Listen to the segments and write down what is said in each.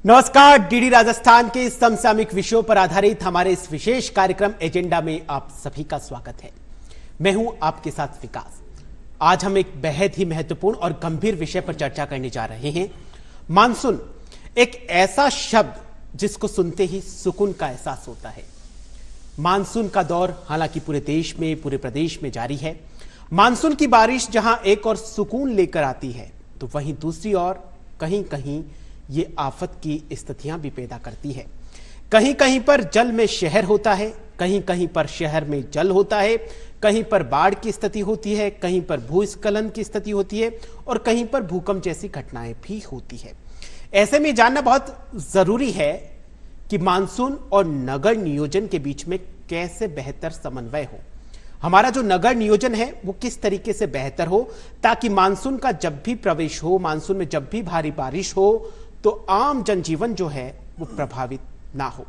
नमस्कार। डीडी राजस्थान के समसामयिक विषयों पर आधारित हमारे इस विशेष कार्यक्रम एजेंडा में आप सभी का स्वागत है। मैं हूं आपके साथ विकास। आज हम एक बेहद ही महत्वपूर्ण और गंभीर विषय पर चर्चा करने जा रहे हैं। मानसून एक ऐसा शब्द जिसको सुनते ही सुकून का एहसास होता है। मानसून का दौर हालांकि पूरे देश में, पूरे प्रदेश में जारी है। मानसून की बारिश जहां एक और सुकून लेकर आती है, तो वहीं दूसरी ओर कहीं कहीं ये आफत की स्थितियां भी पैदा करती है। कहीं कहीं पर जल में शहर होता है, कहीं कहीं पर शहर में जल होता है, कहीं पर बाढ़ की स्थिति होती है, कहीं पर भूस्खलन की स्थिति होती है और कहीं पर भूकंप जैसी घटनाएं भी होती है। ऐसे में जानना बहुत जरूरी है कि मानसून और नगर नियोजन के बीच में कैसे बेहतर समन्वय हो। हमारा जो नगर नियोजन है वो किस तरीके से बेहतर हो ताकि मानसून का जब भी प्रवेश हो, मानसून में जब भी भारी बारिश हो, तो आम जनजीवन जो है वो प्रभावित ना हो।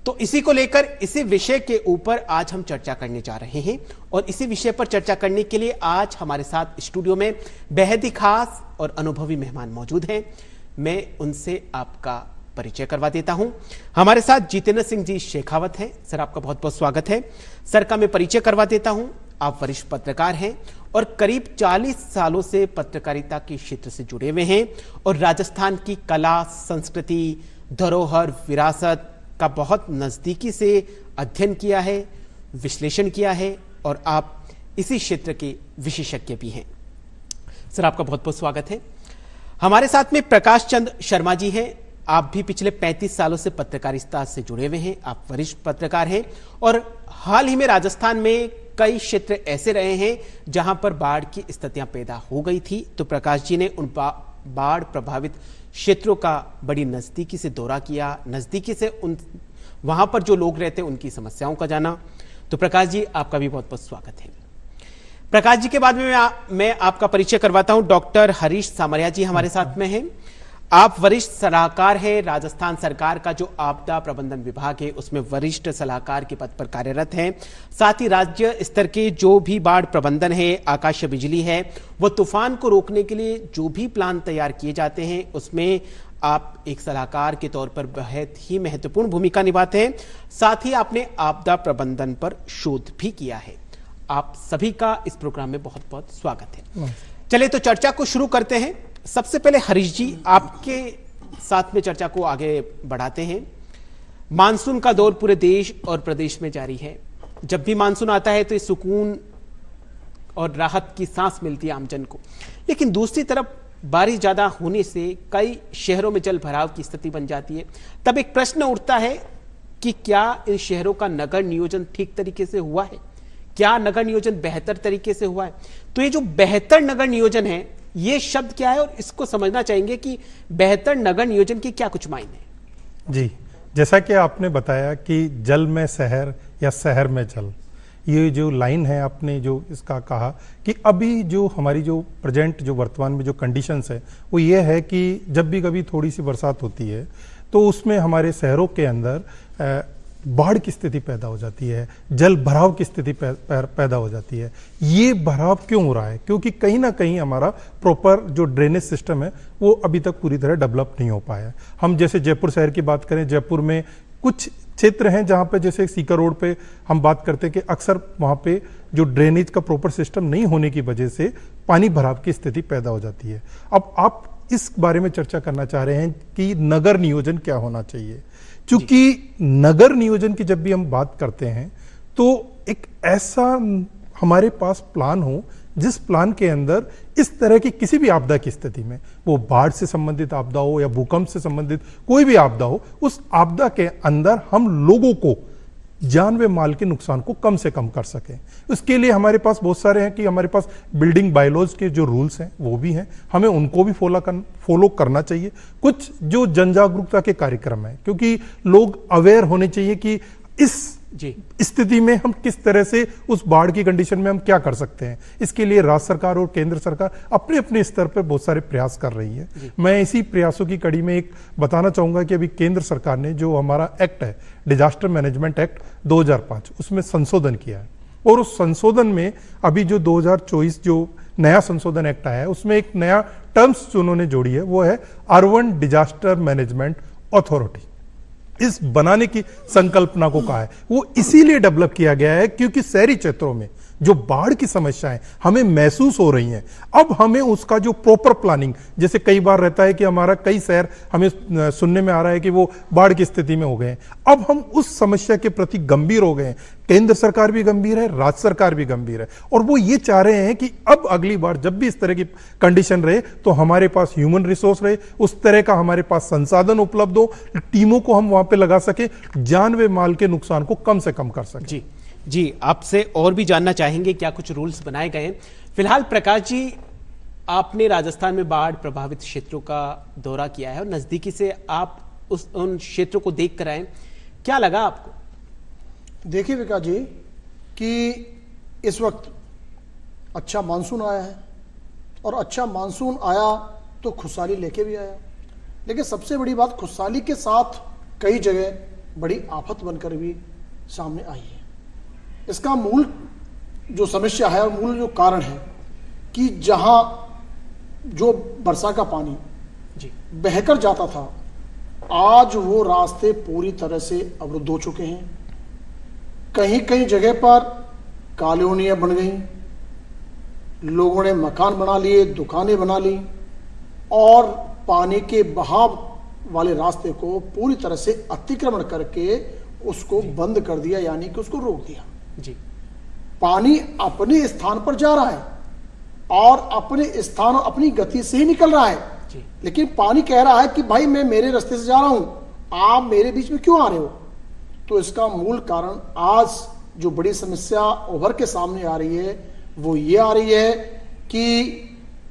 तो इसी को लेकर, इसी विषय के ऊपर आज हम चर्चा करने जा रहे हैं। और इसी विषय पर चर्चा करने के लिए आज हमारे साथ स्टूडियो में बेहद ही खास और अनुभवी मेहमान मौजूद हैं। मैं उनसे आपका परिचय करवा देता हूं। हमारे साथ जितेंद्र सिंह जी शेखावत हैं। सर, आपका बहुत बहुत स्वागत है। सर का मैं परिचय करवा देता हूं। आप वरिष्ठ पत्रकार हैं और करीब 40 सालों से पत्रकारिता के क्षेत्र से जुड़े हुए हैं और राजस्थान की कला, संस्कृति, धरोहर, विरासत का बहुत नजदीकी से अध्ययन किया है, विश्लेषण किया है और आप इसी क्षेत्र के विशेषज्ञ भी हैं। सर, आपका बहुत बहुत स्वागत है। हमारे साथ में प्रकाश चंद शर्मा जी हैं। आप भी पिछले 35 सालों से पत्रकारिता से जुड़े हुए हैं। आप वरिष्ठ पत्रकार हैं और हाल ही में राजस्थान में कई क्षेत्र ऐसे रहे हैं जहां पर बाढ़ की स्थितियां पैदा हो गई थी। तो प्रकाश जी ने उन बाढ़ प्रभावित क्षेत्रों का बड़ी नजदीकी से दौरा किया, नजदीकी से उन वहां पर जो लोग रहते हैं उनकी समस्याओं का जाना। तो प्रकाश जी, आपका भी बहुत बहुत स्वागत है। प्रकाश जी के बाद में मैं आपका परिचय करवाता हूं। डॉक्टर हरीश सामरिया जी हमारे साथ में हैं। आप वरिष्ठ सलाहकार हैं। राजस्थान सरकार का जो आपदा प्रबंधन विभाग है उसमें वरिष्ठ सलाहकार के पद पर कार्यरत हैं। साथ ही राज्य स्तर के जो भी बाढ़ प्रबंधन है, आकाशीय बिजली है, वो तूफान को रोकने के लिए जो भी प्लान तैयार किए जाते हैं उसमें आप एक सलाहकार के तौर पर बेहद ही महत्वपूर्ण भूमिका निभाते हैं। साथ ही आपने आपदा प्रबंधन पर शोध भी किया है। आप सभी का इस प्रोग्राम में बहुत बहुत स्वागत है। चलिए तो चर्चा को शुरू करते हैं। सबसे पहले हरीश जी, आपके साथ में चर्चा को आगे बढ़ाते हैं। मानसून का दौर पूरे देश और प्रदेश में जारी है। जब भी मानसून आता है तो इस सुकून और राहत की सांस मिलती है आमजन को, लेकिन दूसरी तरफ बारिश ज्यादा होने से कई शहरों में जल भराव की स्थिति बन जाती है। तब एक प्रश्न उठता है कि क्या इन शहरों का नगर नियोजन ठीक तरीके से हुआ है? क्या नगर नियोजन बेहतर तरीके से हुआ है? तो ये जो बेहतर नगर नियोजन है, ये शब्द क्या है और इसको समझना चाहेंगे कि बेहतर नगर नियोजन के क्या कुछ मायने? जी, जैसा कि आपने बताया कि जल में शहर या शहर में जल, ये जो लाइन है आपने जो इसका कहा कि अभी जो हमारी जो प्रेजेंट जो वर्तमान में जो कंडीशंस है वो ये है कि जब भी कभी थोड़ी सी बरसात होती है तो उसमें हमारे शहरों के अंदर बाढ़ की स्थिति पैदा हो जाती है, जल भराव की स्थिति पैदा हो जाती है। ये भराव क्यों हो रहा है? क्योंकि कहीं ना कहीं हमारा प्रॉपर जो ड्रेनेज सिस्टम है वो अभी तक पूरी तरह डेवलप नहीं हो पाया है। हम जैसे जयपुर शहर की बात करें, जयपुर में कुछ क्षेत्र हैं जहाँ पे जैसे सीकर रोड पे हम बात करते हैं कि अक्सर वहाँ पे जो ड्रेनेज का प्रॉपर सिस्टम नहीं होने की वजह से पानी भराव की स्थिति पैदा हो जाती है। अब आप इस बारे में चर्चा करना चाह रहे हैं कि नगर नियोजन क्या होना चाहिए। क्योंकि नगर नियोजन की जब भी हम बात करते हैं तो एक ऐसा हमारे पास प्लान हो जिस प्लान के अंदर इस तरह की किसी भी आपदा की स्थिति में, वो बाढ़ से संबंधित आपदा हो या भूकंप से संबंधित कोई भी आपदा हो, उस आपदा के अंदर हम लोगों को जान व माल के नुकसान को कम से कम कर सकें। उसके लिए हमारे पास बहुत सारे हैं कि हमारे पास बिल्डिंग बायलॉज के जो रूल्स हैं वो भी हैं, हमें उनको भी फॉलो करना चाहिए। कुछ जो जन जागरूकता के कार्यक्रम हैं, क्योंकि लोग अवेयर होने चाहिए कि इस स्थिति में हम किस तरह से उस बाढ़ की कंडीशन में हम क्या कर सकते हैं। इसके लिए राज्य सरकार और केंद्र सरकार अपने अपने स्तर पर बहुत सारे प्रयास कर रही है। मैं इसी प्रयासों की कड़ी में एक बताना चाहूंगा कि अभी केंद्र सरकार ने जो हमारा एक्ट है, डिजास्टर मैनेजमेंट एक्ट 2005, उसमें संशोधन किया है और उस संशोधन में अभी जो 2024 जो नया संशोधन एक्ट आया है उसमें एक नया टर्म्स जो उन्होंने जोड़ी है वो है अर्बन डिजास्टर मैनेजमेंट अथॉरिटी, इस बनाने की संकल्पना को कहा है। वो इसीलिए डेवलप किया गया है क्योंकि शहरी क्षेत्रों में जो बाढ़ की समस्याएं हमें महसूस हो रही हैं, अब हमें उसका जो प्रॉपर प्लानिंग, जैसे कई बार रहता है कि हमारा कई शहर हमें सुनने में आ रहा है कि वो बाढ़ की स्थिति में हो गए हैं, अब हम उस समस्या के प्रति गंभीर हो गए हैं। केंद्र सरकार भी गंभीर है, राज्य सरकार भी गंभीर है, और वो ये चाह रहे हैं कि अब अगली बार जब भी इस तरह की कंडीशन रहे तो हमारे पास ह्यूमन रिसोर्स रहे, उस तरह का हमारे पास संसाधन उपलब्ध हो, टीमों को हम वहां पे लगा सके, जान व माल के नुकसान को कम से कम कर सके। जी, आपसे और भी जानना चाहेंगे क्या कुछ रूल्स बनाए गए हैं। फिलहाल प्रकाश जी, आपने राजस्थान में बाढ़ प्रभावित क्षेत्रों का दौरा किया है और नजदीकी से आप उन क्षेत्रों को देख कर आए, क्या लगा आपको? देखिए विकास जी कि इस वक्त अच्छा मानसून आया है, और अच्छा मानसून आया तो खुशहाली लेके भी आया, लेकिन सबसे बड़ी बात, खुशहाली के साथ कई जगह बड़ी आफत बनकर भी सामने आई है। इसका मूल जो समस्या है और मूल जो कारण है कि जहां जो वर्षा का पानी बहकर जाता था, आज वो रास्ते पूरी तरह से अवरुद्ध हो चुके हैं। कहीं कहीं जगह पर कॉलोनियां बन गई, लोगों ने मकान बना लिए, दुकानें बना ली, और पानी के बहाव वाले रास्ते को पूरी तरह से अतिक्रमण करके उसको बंद कर दिया, यानी कि उसको रोक दिया। जी, पानी अपने स्थान पर जा रहा है और अपने स्थान और अपनी गति से ही निकल रहा है जी। लेकिन पानी कह रहा है कि भाई मैं मेरे रास्ते से जा रहा हूं, आप मेरे बीच में क्यों आ रहे हो? तो इसका मूल कारण आज जो बड़ी समस्या उभर के सामने आ रही है वो ये आ रही है कि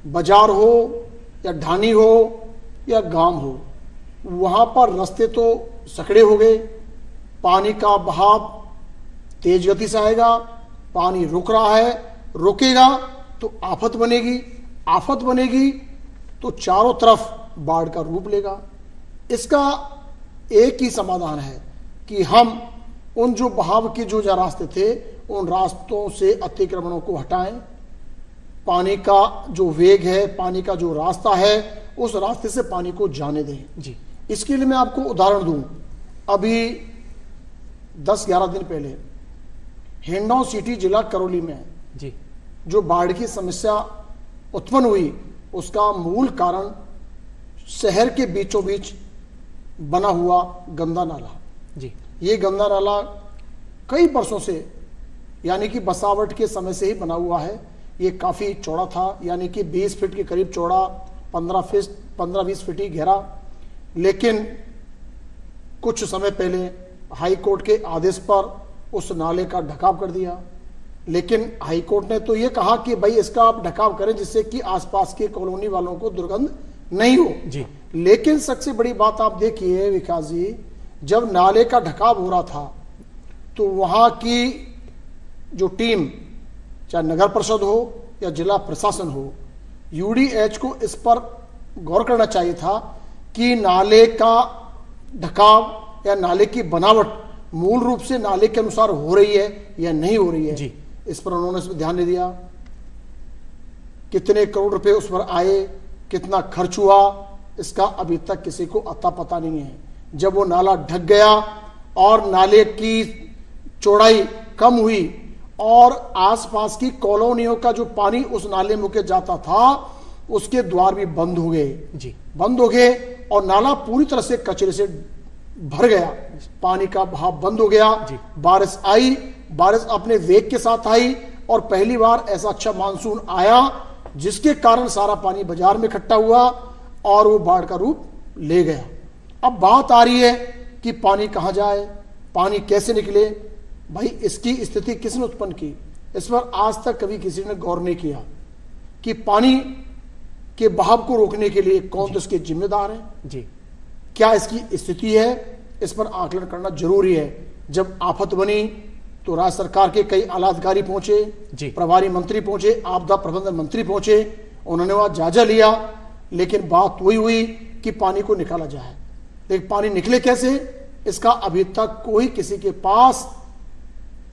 बाजार हो या ढानी हो या गांव हो, वहां पर रास्ते तो सकड़े हो गए, पानी का बहाव तेज गति से आएगा, पानी रुक रहा है, रुकेगा तो आफत बनेगी, आफत बनेगी तो चारों तरफ बाढ़ का रूप लेगा। इसका एक ही समाधान है कि हम उन जो बहाव के जो रास्ते थे उन रास्तों से अतिक्रमणों को हटाएं, पानी का जो वेग है, पानी का जो रास्ता है, उस रास्ते से पानी को जाने दें जी। इसके लिए मैं आपको उदाहरण दूं, अभी 10-11 दिन पहले हिंडौन सिटी जिला करौली में जी जो बाढ़ की समस्या उत्पन्न हुई, उसका मूल कारण शहर के बीचों बीच बना हुआ गंदा नाला। जी, ये गंदा नाला कई वर्षों से, यानी कि बसावट के समय से ही बना हुआ है। ये काफी चौड़ा था, यानी कि 20 फीट के करीब चौड़ा, 15-20 फीट ही गहरा। लेकिन कुछ समय पहले हाई कोर्ट के आदेश पर उस नाले का ढकाव कर दिया, लेकिन हाई कोर्ट ने तो ये कहा कि भाई इसका आप ढकाव करें जिससे कि आसपास के कॉलोनी वालों को दुर्गंध नहीं हो जी। लेकिन सबसे बड़ी बात आप देखिए विकास जी, जब नाले का ढकाव हो रहा था तो वहां की जो टीम, चाहे नगर परिषद हो या जिला प्रशासन हो, यूडीएच को इस पर गौर करना चाहिए था कि नाले का ढकाव या नाले की बनावट मूल रूप से नाले के अनुसार हो रही है या नहीं हो रही है जी। इस पर उन्होंने ध्यान नहीं दिया। कितने करोड़ रुपए उस पर आए, कितना खर्च हुआ, इसका अभी तक किसी को अता पता नहीं है। जब वो नाला ढक गया और नाले की चौड़ाई कम हुई और आसपास की कॉलोनियों का जो पानी उस नाले में के जाता था उसके द्वार भी बंद हो गए जी, बंद हो गए और नाला पूरी तरह से कचरे से भर गया, पानी का बहाव बंद हो गया। बारिश आई, बारिश अपने वेग के साथ आई और पहली बार ऐसा अच्छा मानसून आया जिसके कारण सारा पानी बाजार में इकट्ठा हुआ और वो बाढ़ का रूप ले गया। अब बात आ रही है कि पानी कहां जाए, पानी कैसे निकले। भाई इसकी स्थिति किसने उत्पन्न की? इस पर आज तक कभी किसी ने गौर नहीं किया कि पानी के बहाव को रोकने के लिए कौन तो इसके जिम्मेदार है जी। क्या इसकी स्थिति है, इस पर आकलन करना जरूरी है। जब आफत बनी तो राज्य सरकार के कई आला अधिकारी पहुंचे, प्रभारी मंत्री पहुंचे, आपदा प्रबंधन मंत्री पहुंचे, उन्होंने वहां जायजा लिया, लेकिन बात वही हुई कि पानी को निकाला जाए। लेकिन पानी निकले कैसे, इसका अभी तक कोई किसी के पास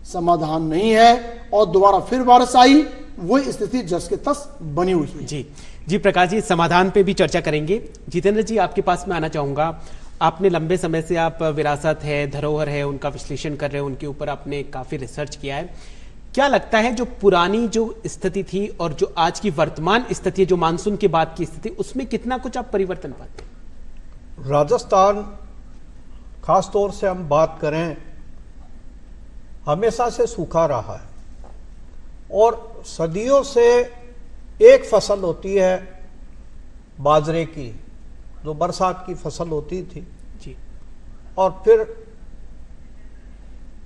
समाधान नहीं है और दोबारा फिर बारिश आई, वही स्थिति जस के तस बनी हुई है। जी जी प्रकाश जी, समाधान पे भी चर्चा करेंगे। जितेंद्र जी, आपके पास में आना चाहूंगा। आपने लंबे समय से आप विरासत है, धरोहर है, उनका विश्लेषण कर रहे हैं, उनके ऊपर आपने काफी रिसर्च किया है। क्या लगता है जो पुरानी जो स्थिति थी और जो आज की वर्तमान स्थिति है, जो मानसून के बाद की स्थिति, उसमें कितना कुछ आप परिवर्तन पाते हैं? राजस्थान खास तौर से हम बात करें, हमेशा से सूखा रहा है और सदियों से एक फसल होती है बाजरे की, जो बरसात की फसल होती थी जी। और फिर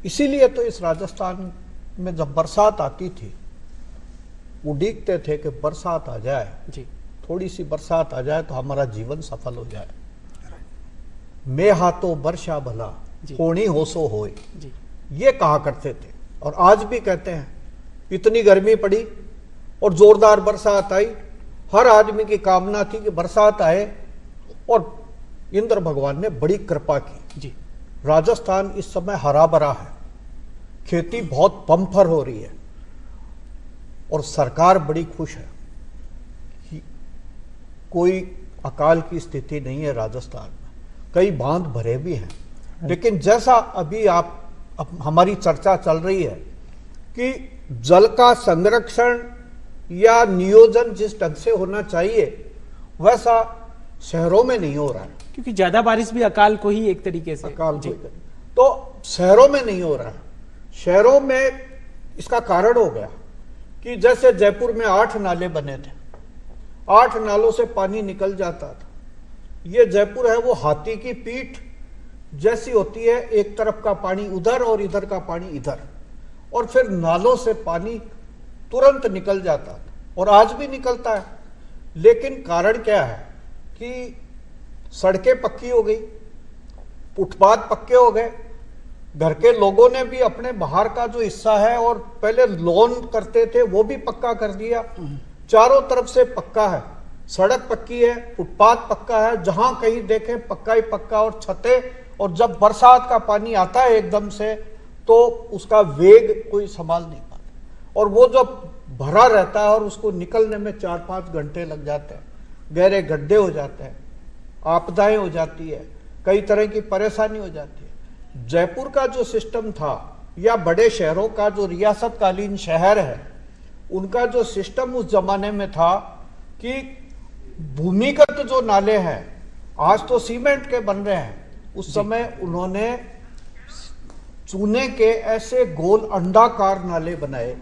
इसीलिए तो इस राजस्थान में जब बरसात आती थी उड़ीकते थे कि बरसात आ जाए जी। थोड़ी सी बरसात आ जाए तो हमारा जीवन सफल हो जाए। मैं हाथों वर्षा भला होनी हो सो होए, जी। ये कहा करते थे और आज भी कहते हैं। इतनी गर्मी पड़ी और जोरदार बरसात आई, हर आदमी की कामना थी कि बरसात आए और इंद्र भगवान ने बड़ी कृपा की। जी। राजस्थान इस समय हरा भरा है, खेती बहुत बम्पर हो रही है और सरकार बड़ी खुश है कि कोई अकाल की स्थिति नहीं है राजस्थान में। कई बांध भरे भी हैं, लेकिन जैसा अभी हमारी चर्चा चल रही है कि जल का संरक्षण या नियोजन जिस ढंग से होना चाहिए वैसा शहरों में नहीं हो रहा है, क्योंकि ज्यादा बारिश भी अकाल को ही एक तरीके से अकाल को तो शहरों में नहीं हो रहा है। शहरों में इसका कारण हो गया कि जैसे जयपुर में 8 नाले बने थे, 8 नालों से पानी निकल जाता था। ये जयपुर है वो हाथी की पीठ जैसी होती है, एक तरफ का पानी उधर और इधर का पानी इधर, और फिर नालों से पानी तुरंत निकल जाता था और आज भी निकलता है। लेकिन कारण क्या है कि सड़कें पक्की हो गई, फुटपाथ पक्के हो गए, घर के लोगों ने भी अपने बाहर का जो हिस्सा है और पहले लोन करते थे वो भी पक्का कर दिया। चारों तरफ से पक्का है, सड़क पक्की है, फुटपाथ पक्का है, जहां कहीं देखें पक्का ही पक्का और छतें। और जब बरसात का पानी आता है एकदम से तो उसका वेग कोई संभाल नहीं पाता और वो जब भरा रहता है और उसको निकलने में 4-5 घंटे लग जाते हैं, गहरे गड्ढे हो जाते हैं, आपदाएं हो जाती है, कई तरह की परेशानी हो जाती है। जयपुर का जो सिस्टम था या बड़े शहरों का जो रियासतकालीन शहर है उनका जो सिस्टम उस जमाने में था कि भूमिगत जो नाले हैं आज तो सीमेंट के बन रहे हैं, उस समय उन्होंने चूने के ऐसे गोल अंडाकार नाले बनाए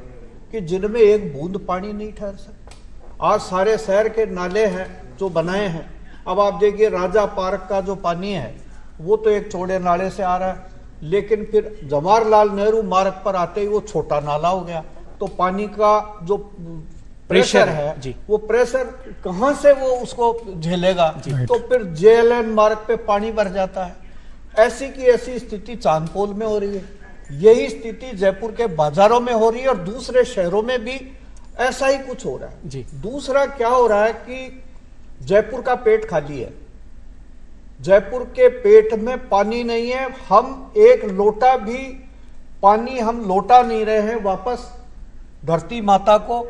कि जिनमें एक बूंद पानी नहीं ठहर सकता। आज सारे शहर के नाले हैं जो बनाए हैं। अब आप देखिए राजा पार्क का जो पानी है वो तो एक चौड़े नाले से आ रहा है, लेकिन फिर जवाहरलाल नेहरू मार्ग पर आते ही वो छोटा नाला हो गया, तो पानी का जो प्रेशर है जी। वो प्रेशर कहां से वो उसको झेलेगा, तो फिर जेएलएन मार्ग पे पानी भर जाता है। ऐसी की ऐसी स्थिति चांदपोल में हो रही है, यही स्थिति जयपुर के बाजारों में हो रही है और दूसरे शहरों में भी ऐसा ही कुछ हो रहा है। जी। दूसरा क्या हो रहा है कि जयपुर का पेट खाली है, जयपुर के पेट में पानी नहीं है। हम एक लोटा भी पानी हम लौटा नहीं रहे हैं वापस धरती माता को,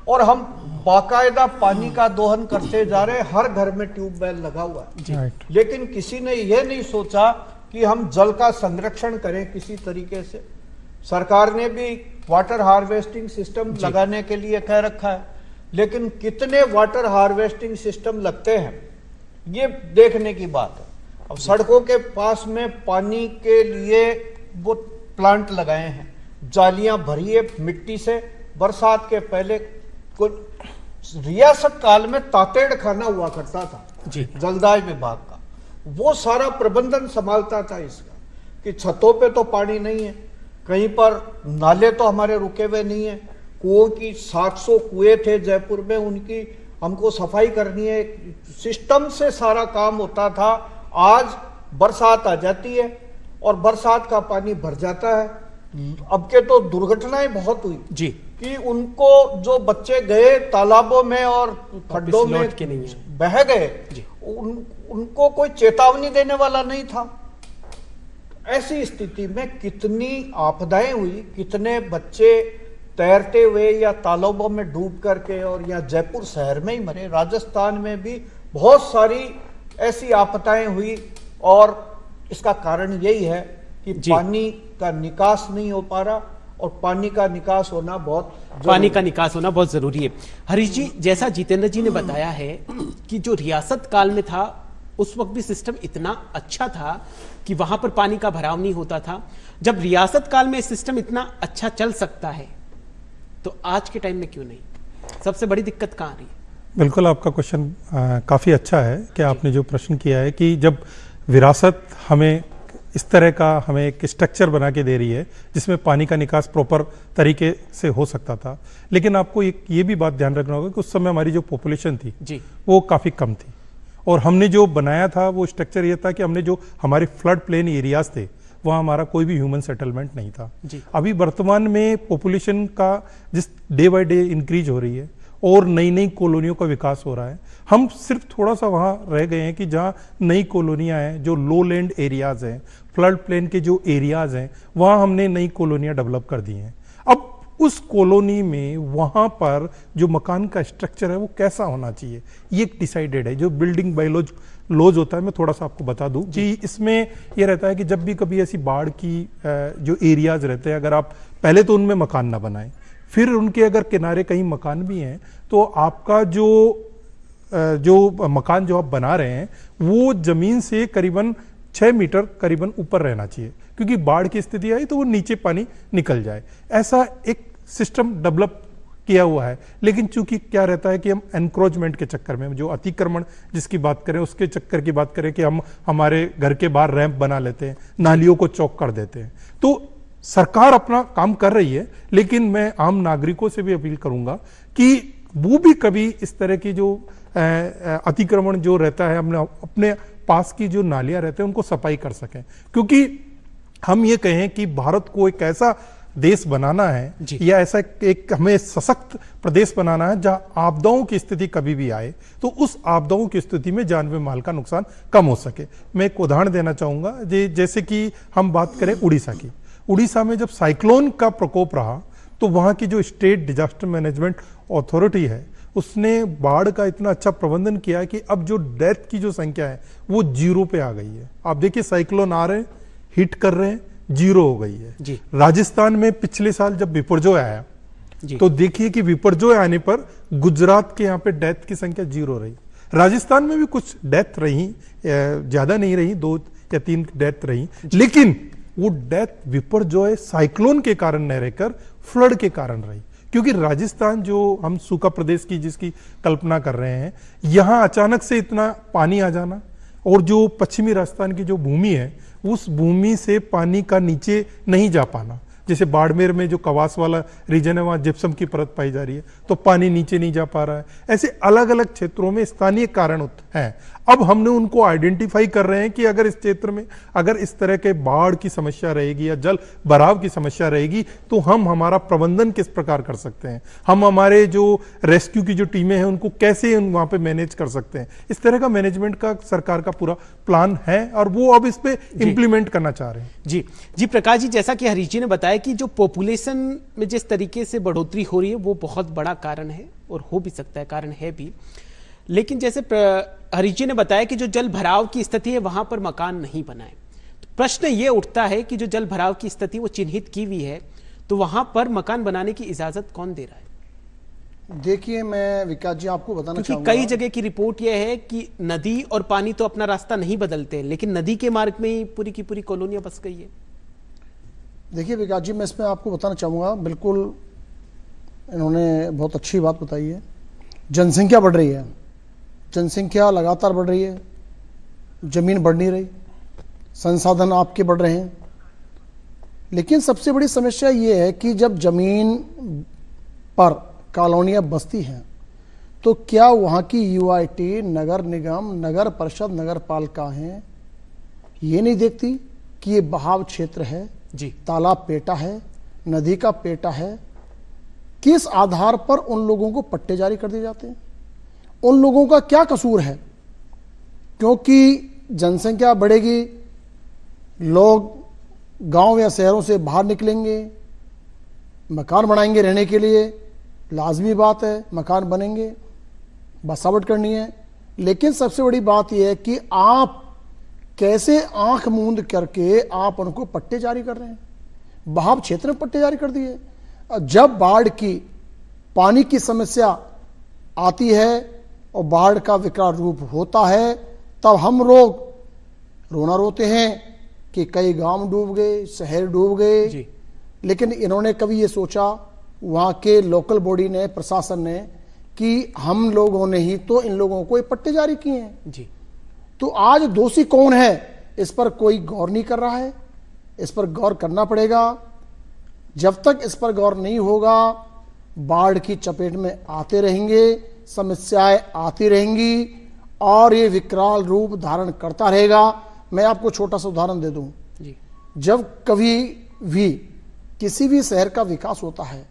और हम बाकायदा पानी का दोहन करते जा रहे हैं। हर घर में ट्यूबवेल लगा हुआ है, लेकिन किसी ने यह नहीं सोचा कि हम जल का संरक्षण करें किसी तरीके से। सरकार ने भी वाटर हार्वेस्टिंग सिस्टम लगाने के लिए कह रखा है, लेकिन कितने वाटर हार्वेस्टिंग सिस्टम लगते हैं ये देखने की बात है। अब सड़कों के पास में पानी के लिए वो प्लांट लगाए हैं, जालियां भरी है मिट्टी से। बरसात के पहले रियासत काल में तातेड़ खाना हुआ करता था जी। जलदाय विभाग का, वो सारा प्रबंधन संभालता था इसका कि छतों पे तो पानी नहीं है, कहीं पर नाले तो हमारे रुके हुए नहीं है, कुओं की 700 कुएं थे जयपुर में, उनकी हमको सफाई करनी है, सिस्टम से सारा काम होता था। आज बरसात आ जाती है और बरसात का पानी भर जाता है। अब के तो दुर्घटनाएं बहुत हुई जी कि उनको जो बच्चे गए तालाबों में और खड्डों में बह गए, उनको कोई चेतावनी देने वाला नहीं था। ऐसी स्थिति में कितनी आपदाएं हुई, कितने बच्चे तैरते हुए या तालाबों में डूब करके और या जयपुर शहर में ही मरे। राजस्थान में भी बहुत सारी ऐसी आपदाएं हुई और इसका कारण यही है कि जी। पानी का निकास नहीं हो पा रहा, और पानी का निकास होना बहुत पानी का निकास होना बहुत जरूरी है। हरीश जी, जैसा जितेंद्र जी ने बताया है कि जो रियासत काल में था उस वक्त भी सिस्टम इतना अच्छा था कि वहां पर पानी का भराव नहीं होता था। जब रियासत काल में सिस्टम इतना अच्छा चल सकता है तो आज के टाइम में क्यों नहीं? सबसे बड़ी दिक्कत कहां आ रही है? बिल्कुल, आपका क्वेश्चन काफ़ी अच्छा है कि आपने जो प्रश्न किया है कि जब विरासत हमें इस तरह का हमें एक स्ट्रक्चर बना के दे रही है जिसमें पानी का निकास प्रॉपर तरीके से हो सकता था, लेकिन आपको एक ये भी बात ध्यान रखना होगा कि उस समय हमारी जो पॉपुलेशन थी जी। वो काफ़ी कम थी, और हमने जो बनाया था वो स्ट्रक्चर ये था कि हमने जो हमारे फ्लड प्लेन एरियाज थे वहाँ हमारा कोई भी ह्यूमन सेटलमेंट नहीं था। जी। अभी वर्तमान में पॉपुलेशन का जिस डे बाय डे इंक्रीज हो रही है और नई नई कॉलोनियों का विकास हो रहा है, हम सिर्फ थोड़ा सा वहाँ रह गए हैं कि जहाँ नई कॉलोनियाँ हैं, जो लो लैंड एरियाज हैं, फ्लड प्लेन के जो एरियाज हैं, वहाँ हमने नई कॉलोनियाँ डेवलप कर दी हैं। अब उस कॉलोनी में वहाँ पर जो मकान का स्ट्रक्चर है वो कैसा होना चाहिए, ये डिसाइडेड है। जो बिल्डिंग बायोलॉज लॉज होता है, मैं थोड़ा सा आपको बता दूं कि इसमें ये रहता है कि जब भी कभी ऐसी बाढ़ की जो एरियाज रहते हैं, अगर आप पहले तो उनमें मकान ना बनाएं, फिर उनके अगर किनारे कहीं मकान भी हैं तो आपका जो मकान जो आप बना रहे हैं वो जमीन से करीबन 6 मीटर करीबन ऊपर रहना चाहिए, क्योंकि बाढ़ की स्थिति आई तो वो नीचे पानी निकल जाए। ऐसा एक सिस्टम डेवलप किया हुआ है। लेकिन चूंकि क्या रहता है कि हम एनक्रोचमेंट के चक्कर में, जो अतिक्रमण जिसकी बात करें, उसके चक्कर की बात करें कि हम हमारे घर के बाहर रैंप बना लेते हैं, नालियों को चौक कर देते हैं। तो सरकार अपना काम कर रही है, लेकिन मैं आम नागरिकों से भी अपील करूंगा कि वो भी कभी इस तरह की जो अतिक्रमण जो रहता है, हमने अपने पास की जो नालियां रहते हैं उनको सफाई कर सकें, क्योंकि हम ये कहें कि भारत को एक ऐसा देश बनाना है या ऐसा एक हमें सशक्त प्रदेश बनाना है जहां आपदाओं की स्थिति कभी भी आए तो उस आपदाओं की स्थिति में जान व माल का नुकसान कम हो सके। मैं एक उदाहरण देना चाहूंगा, जैसे कि हम बात करें उड़ीसा की। उड़ीसा में जब साइक्लोन का प्रकोप रहा तो वहां की जो स्टेट डिजास्टर मैनेजमेंट अथॉरिटी है उसने बाढ़ का इतना अच्छा प्रबंधन किया कि अब जो डेथ की जो संख्या है वो 0 पे आ गई है। आप देखिए, साइक्लोन आ रहे हैं, हिट कर रहे हैं, 0 हो गई है जी। राजस्थान में पिछले साल जब विपर्जोय आया तो देखिए कि विपर्जोय आने पर गुजरात के यहाँ पे डेथ की संख्या 0 रही। राजस्थान में भी कुछ डेथ रही, ज्यादा नहीं रही, 2 या 3 डेथ रही, लेकिन वो डेथ विपर्जोय साइक्लोन के कारण नहीं रहकर फ्लड के कारण रही। क्योंकि राजस्थान जो हम सूखा प्रदेश की जिसकी कल्पना कर रहे हैं, यहां अचानक से इतना पानी आ जाना, और जो पश्चिमी राजस्थान की जो भूमि है उस भूमि से पानी का नीचे नहीं जा पाना, जैसे बाड़मेर में जो कवास वाला रीजन है वहां जिप्सम की परत पाई जा रही है तो पानी नीचे नहीं जा पा रहा है। ऐसे अलग अलग क्षेत्रों में स्थानीय कारण हैं। अब हमने उनको आइडेंटिफाई कर रहे हैं कि अगर इस क्षेत्र में अगर इस तरह के बाढ़ की समस्या रहेगी या जल भराव की समस्या रहेगी तो हम हमारा प्रबंधन किस प्रकार कर सकते हैं, हम हमारे जो रेस्क्यू की जो टीमें हैं उनको कैसे वहां पे मैनेज कर सकते हैं। इस तरह का मैनेजमेंट का सरकार का पूरा प्लान है और वो अब इस पे इंप्लीमेंट करना चाह रहे हैं। जी प्रकाश जी, जैसा कि हरीश जी ने बताया कि जो पॉपुलेशन में जिस तरीके से बढ़ोतरी हो रही है वो बहुत बड़ा कारण है और हो भी सकता है, कारण है भी। लेकिन जैसे हरीश जी ने बताया कि जो जल भराव की स्थिति है वहां पर मकान नहीं बनाए, तो प्रश्न ये उठता है कि जो जल भराव की स्थिति वो चिन्हित की हुई है तो वहां पर मकान बनाने की इजाजत कौन दे रहा है? देखिए, मैं विकास जी आपको बताना चाहूंगा, कई जगह की रिपोर्ट यह है कि नदी और पानी तो अपना रास्ता नहीं बदलते, लेकिन नदी के मार्ग में ही पूरी की पूरी कॉलोनियां बस गई है। देखिए विकास जी, मैं इसमें आपको बताना चाहूँगा, बिल्कुल इन्होंने बहुत अच्छी बात बताई है। जनसंख्या बढ़ रही है, जनसंख्या लगातार बढ़ रही है, जमीन बढ़ नहीं रही, संसाधन आपके बढ़ रहे हैं, लेकिन सबसे बड़ी समस्या ये है कि जब जमीन पर कॉलोनियाँ बसती हैं तो क्या वहाँ की यूआईटी, नगर निगम, नगर परिषद, नगर पालिकाएं ये नहीं देखती कि ये बहाव क्षेत्र है जी, तालाब पेटा है, नदी का पेटा है? किस आधार पर उन लोगों को पट्टे जारी कर दिए जाते हैं? उन लोगों का क्या कसूर है? क्योंकि जनसंख्या बढ़ेगी, लोग गांव या शहरों से बाहर निकलेंगे, मकान बनाएंगे रहने के लिए, लाजमी बात है मकान बनेंगे, बसावट करनी है। लेकिन सबसे बड़ी बात यह है कि आप कैसे आंख मूंद करके आप उनको पट्टे जारी कर रहे हैं। बहाव क्षेत्र में पट्टे जारी कर दिए। जब बाढ़ की पानी की समस्या आती है और बाढ़ का विकराल रूप होता है, तब हम लोग रोना रोते हैं कि कई गांव डूब गए, शहर डूब गए। लेकिन इन्होंने कभी ये सोचा, वहां के लोकल बॉडी ने, प्रशासन ने, कि हम लोगों ने ही तो इन लोगों को ये पट्टे जारी किए हैं जी। तो आज दोषी कौन है, इस पर कोई गौर नहीं कर रहा है। इस पर गौर करना पड़ेगा। जब तक इस पर गौर नहीं होगा, बाढ़ की चपेट में आते रहेंगे, समस्याएं आती रहेंगी और ये विकराल रूप धारण करता रहेगा। मैं आपको छोटा सा उदाहरण दे दूं जी। जब कभी भी किसी भी शहर का विकास होता है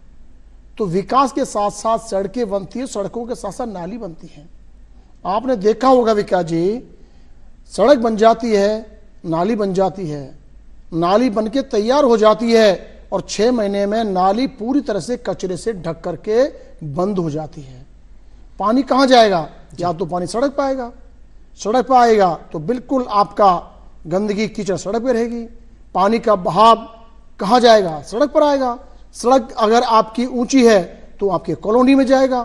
तो विकास के साथ साथ सड़कें बनती है, सड़कों के साथ साथ नाली बनती है। आपने देखा होगा विकास जी, सड़क बन जाती है, नाली बन जाती है, नाली बनके तैयार हो जाती है और 6 महीने में नाली पूरी तरह से कचरे से ढक करके बंद हो जाती है। पानी कहां जाएगा? या तो पानी सड़क पर आएगा, सड़क पर आएगा तो बिल्कुल आपका गंदगी कीचड़ सड़क पे रहेगी। पानी का बहाव कहां जाएगा? सड़क पर आएगा। सड़क अगर आपकी ऊंची है तो आपके कॉलोनी में जाएगा,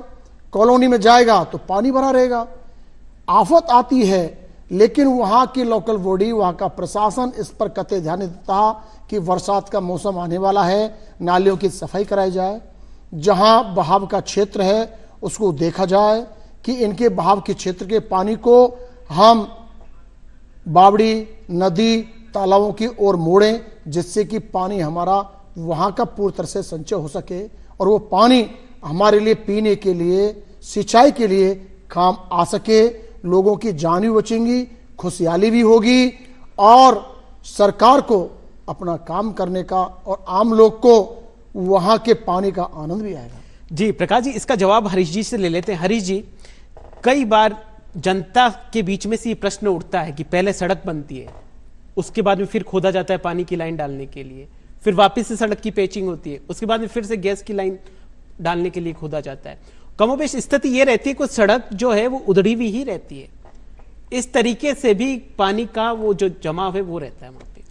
कॉलोनी में जाएगा तो पानी भरा रहेगा। आफत आती है, लेकिन वहां की लोकल बॉडी, वहां का प्रशासन इस पर कतई ध्यान नहीं देता कि बरसात का मौसम आने वाला है, नालियों की सफाई कराई जाए। जहां बहाव का क्षेत्र है उसको देखा जाए कि इनके बहाव के क्षेत्र के पानी को हम बावड़ी, नदी, तालाबों की ओर मोड़ें, जिससे कि पानी हमारा वहां का पूरी तरह से संचय हो सके और वो पानी हमारे लिए पीने के लिए, सिंचाई के लिए काम आ सके। लोगों की जान भी बचेंगी, खुशहाली भी होगी और सरकार को अपना काम करने का और आम लोग को वहां के पानी का आनंद भी आएगा। जी प्रकाश जी, इसका जवाब हरीश जी से ले लेते हैं। हरीश जी, कई बार जनता के बीच में से ये प्रश्न उठता है कि पहले सड़क बनती है, उसके बाद में फिर खोदा जाता है पानी की लाइन डालने के लिए, फिर वापस से सड़क की पेचिंग होती है, उसके बाद में फिर से गैस की लाइन डालने के लिए खोदा जाता है। कमोबेश स्थिति ये रहती है कि सड़क जो है वो उधड़ी हुई ही रहती है। इस तरीके से भी पानी का वो जो जमाव है वो रहता है वहां पे।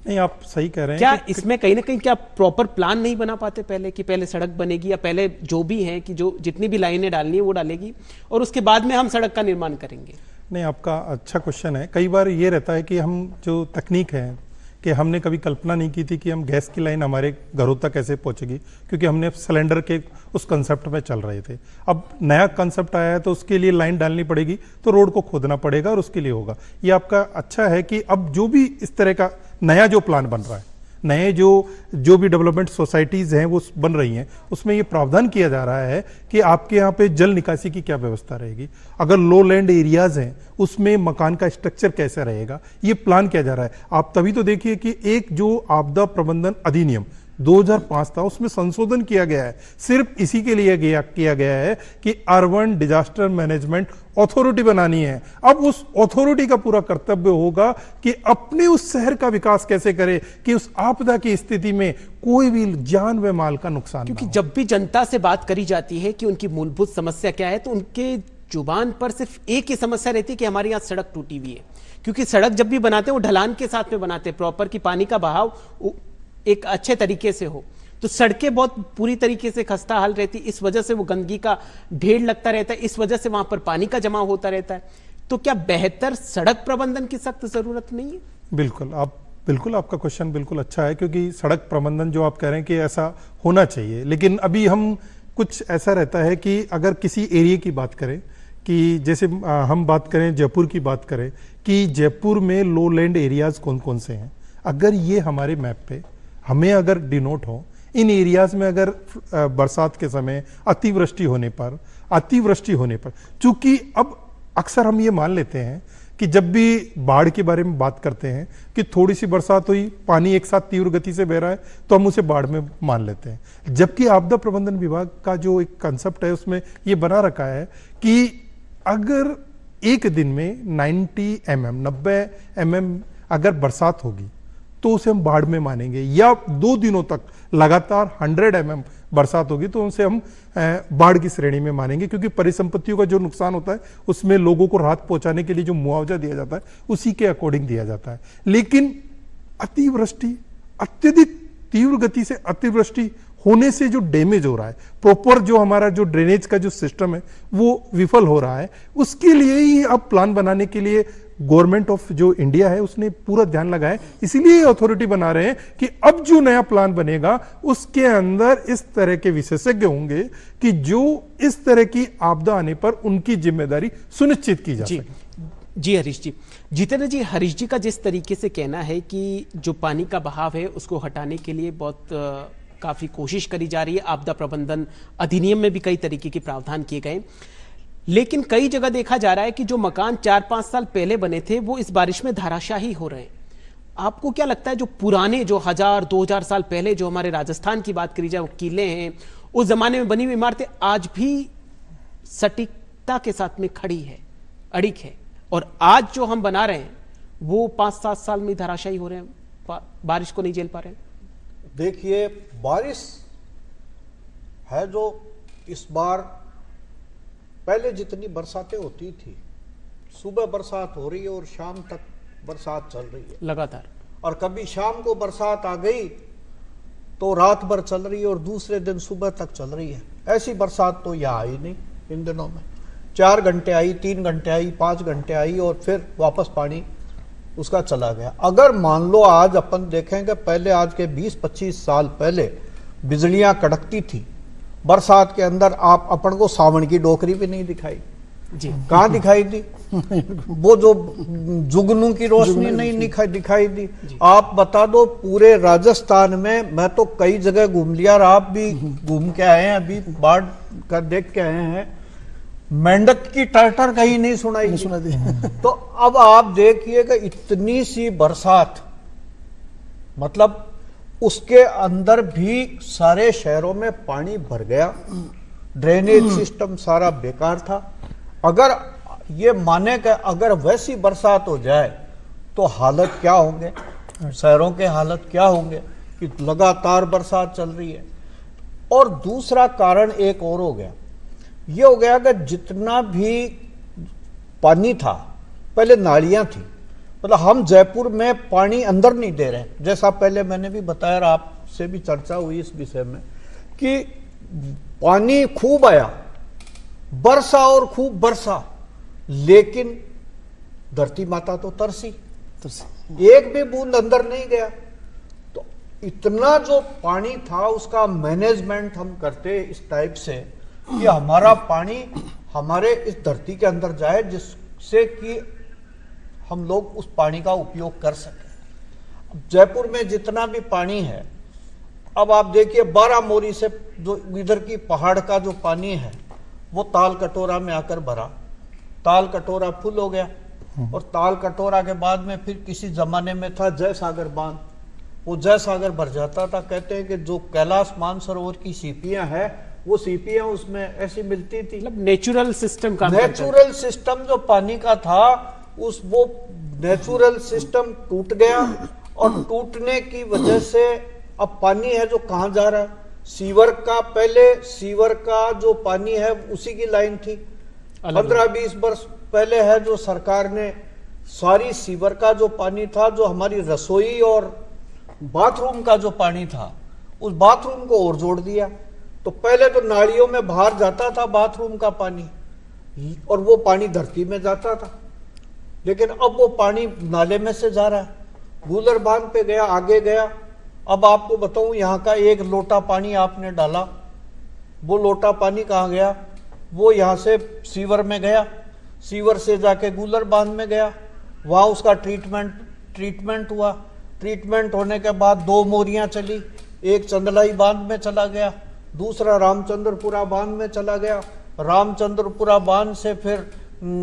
नहीं, आप सही कह रहे हैं। क्या इसमें कहीं ना कहीं क्या प्रॉपर प्लान नहीं बना पाते पहले कि पहले सड़क बनेगी या पहले जो भी है कि जो जितनी भी लाइनें डालनी है वो डालेगी और उसके बाद में हम सड़क का निर्माण करेंगे? नहीं, आपका अच्छा क्वेश्चन है। कई बार ये रहता है कि हम जो तकनीक है कि हमने कभी कल्पना नहीं की थी कि हम गैस की लाइन हमारे घरों तक कैसे पहुंचेगी, क्योंकि हमने सिलेंडर के उस कंसेप्ट में चल रहे थे। अब नया कंसेप्ट आया है तो उसके लिए लाइन डालनी पड़ेगी, तो रोड को खोदना पड़ेगा और उसके लिए होगा। ये आपका अच्छा है कि अब जो भी इस तरह का नया जो प्लान बन रहा है, नए जो भी डेवलपमेंट सोसाइटीज हैं वो बन रही हैं, उसमें ये प्रावधान किया जा रहा है कि आपके यहाँ पे जल निकासी की क्या व्यवस्था रहेगी, अगर लो लैंड एरियाज हैं उसमें मकान का स्ट्रक्चर कैसे रहेगा, ये प्लान किया जा रहा है। आप तभी तो देखिए कि एक जो आपदा प्रबंधन अधिनियम 2005 था, उसमें संशोधन किया गया है, सिर्फ इसी के लिए किया गया है कि अर्बन डिजास्टर मैनेजमेंट अथॉरिटी बनानी है। अब उस अथॉरिटी का पूरा कर्तव्य होगा कि अपने उस शहर का विकास कैसे करे कि उस आपदा की स्थिति में कोई भी जान व माल का नुकसान, क्योंकि जब भी जनता से बात करी जाती है कि उनकी मूलभूत समस्या क्या है, तो उनके जुबान पर सिर्फ एक ही समस्या रहती है कि हमारे यहाँ सड़क टूटी हुई है। क्योंकि सड़क जब भी बनाते हैं वो ढलान के साथ में बनाते हैं प्रॉपर, कि पानी का बहाव एक अच्छे तरीके से हो। तो सड़कें बहुत पूरी तरीके से खस्ता हाल रहती, इस वजह से वो गंदगी का ढेर लगता रहता है, इस वजह से वहां पर पानी का जमाव होता रहता है। तो क्या बेहतर सड़क प्रबंधन की सख्त जरूरत नहीं है? बिल्कुल आपका क्वेश्चन बिल्कुल अच्छा है, क्योंकि सड़क प्रबंधन जो आप कह रहे हैं कि ऐसा होना चाहिए, लेकिन अभी हम कुछ ऐसा रहता है कि अगर किसी एरिया की बात करें, कि जैसे हम बात करें जयपुर की बात करें कि जयपुर में लो लैंड एरियाज कौन कौन से हैं, अगर ये हमारे मैप पे हमें अगर डिनोट हो, इन एरियाज में अगर बरसात के समय अतिवृष्टि होने पर, चूंकि अब अक्सर हम ये मान लेते हैं कि जब भी बाढ़ के बारे में बात करते हैं कि थोड़ी सी बरसात हुई, पानी एक साथ तीव्र गति से बह रहा है, तो हम उसे बाढ़ में मान लेते हैं। जबकि आपदा प्रबंधन विभाग का जो एक कंसेप्ट है उसमें ये बना रखा है कि अगर एक दिन में 90 mm अगर बरसात होगी तो उसे हम बाढ़ में मानेंगे, या 2 दिनों तक लगातार 100 mm बरसात होगी तो उनसे हम बाढ़ की श्रेणी में मानेंगे, क्योंकि परिसंपत्तियों का जो नुकसान होता है उसमें लोगों को राहत पहुंचाने के लिए जो मुआवजा दिया जाता है उसी के अकॉर्डिंग दिया जाता है। लेकिन अतिवृष्टि, अत्यधिक तीव्र गति से अतिवृष्टि होने से जो डैमेज हो रहा है, प्रॉपर जो हमारा जो ड्रेनेज का जो सिस्टम है वो विफल हो रहा है, उसके लिए ही अब प्लान बनाने के लिए गवर्नमेंट ऑफ जो इंडिया है उसने पूरा ध्यान लगाया। इसीलिए अथॉरिटी बना रहे हैं कि अब जो नया प्लान बनेगा उसके अंदर इस तरह के विशेषज्ञ होंगे कि जो इस तरह की आपदा आने पर उनकी जिम्मेदारी सुनिश्चित की जा सके। जी हरीश जी, जितेंद्र जी, हरीश जी का जिस तरीके से कहना है कि जो पानी का बहाव है उसको हटाने के लिए बहुत काफी कोशिश करी जा रही है, आपदा प्रबंधन अधिनियम में भी कई तरीके के प्रावधान किए गए, लेकिन कई जगह देखा जा रहा है कि जो मकान 4-5 साल पहले बने थे वो इस बारिश में धराशाही हो रहे हैं। आपको क्या लगता है जो पुराने, जो 1000-2000 साल पहले, जो हमारे राजस्थान की बात करी जाए, वो किले हैं, उस जमाने में बनी हुई इमारतें आज भी सटीकता के साथ में खड़ी है, अड़िग है, और आज जो हम बना रहे हैं वो 5-7 साल में धराशायी हो रहे हैं, बारिश को नहीं झेल पा रहे हैं? देखिए, बारिश है जो इस बार पहले जितनी बरसातें होती थी, सुबह बरसात हो रही है और शाम तक बरसात चल रही है लगातार, और कभी शाम को बरसात आ गई तो रात भर चल रही है और दूसरे दिन सुबह तक चल रही है। ऐसी बरसात तो यहाँ आई नहीं इन दिनों में। 4 घंटे आई, 3 घंटे आई, 5 घंटे आई और फिर वापस पानी उसका चला गया। अगर मान लो आज अपन देखेंगे, पहले आज के 20-25 साल पहले बिजलियां कड़कती थी बरसात के अंदर, आप अपन को सावन की डोकरी भी नहीं दिखाई जी, कहाँ दिखाई दी? वो जो जुगनू की रोशनी नहीं दिखाई दी। आप बता दो, पूरे राजस्थान में मैं तो कई जगह घूम लिया और आप भी घूम के आए हैं, अभी बाढ़ का देख के आए हैं, मेंढक की टर्टर कहीं नहीं सुनाई दी। तो अब आप देखिएगा, इतनी सी बरसात, मतलब उसके अंदर भी सारे शहरों में पानी भर गया, ड्रेनेज सिस्टम सारा बेकार था। अगर ये माने कि अगर वैसी बरसात हो जाए तो हालत क्या होंगे, शहरों के हालत क्या होंगे कि लगातार बरसात चल रही है। और दूसरा कारण एक और हो गया, ये हो गया कि जितना भी पानी था, पहले नालियां थी, मतलब हम जयपुर में पानी अंदर नहीं दे रहे, जैसा पहले मैंने भी बताया, आपसे भी चर्चा हुई इस विषय में कि पानी खूब आया, बरसा और खूब बरसा, लेकिन धरती माता तो तरसी, एक भी बूंद अंदर नहीं गया। तो इतना जो पानी था उसका मैनेजमेंट हम करते इस टाइप से कि हमारा पानी हमारे इस धरती के अंदर जाए, जिससे कि हम लोग उस पानी का उपयोग कर सकें। जयपुर में जितना भी पानी है, अब आप देखिए 12 मोरी से जो इधर की पहाड़ का जो पानी है वो ताल कटोरा में आकर भरा, ताल कटोरा फुल हो गया, और ताल कटोरा के बाद में फिर किसी जमाने में था जय सागर बांध, वो जय सागर भर जाता था। कहते हैं कि जो कैलाश मानसरोवर की सीपियां हैं, वो सीपियां उसमें ऐसी मिलती थी, मतलब नेचुरल सिस्टम का, नेचुरल सिस्टम जो पानी का था, उस वो नेचुरल सिस्टम टूट गया, और टूटने की वजह से अब पानी है जो कहां जा रहा है, सीवर का, पहले सीवर का जो पानी है उसी की लाइन थी, 15-20 वर्ष पहले है जो सरकार ने सारी सीवर का जो पानी था, जो हमारी रसोई और बाथरूम का जो पानी था, उस बाथरूम को और जोड़ दिया। तो पहले तो नालियों में बाहर जाता था बाथरूम का पानी, और वो पानी धरती में जाता था, लेकिन अब वो पानी नाले में से जा रहा है, गूलर बांध पे गया, आगे गया। अब आपको बताऊं, यहाँ का एक लोटा पानी आपने डाला, वो लोटा पानी कहाँ गया? वो यहाँ से सीवर में गया, सीवर से जाके गूलर बांध में गया, वहाँ उसका ट्रीटमेंट हुआ, ट्रीटमेंट होने के बाद 2 मोरियां चली, एक चंदलाई बांध में चला गया, दूसरा रामचंद्रपुरा बांध में चला गया, रामचंद्रपुरा बांध से फिर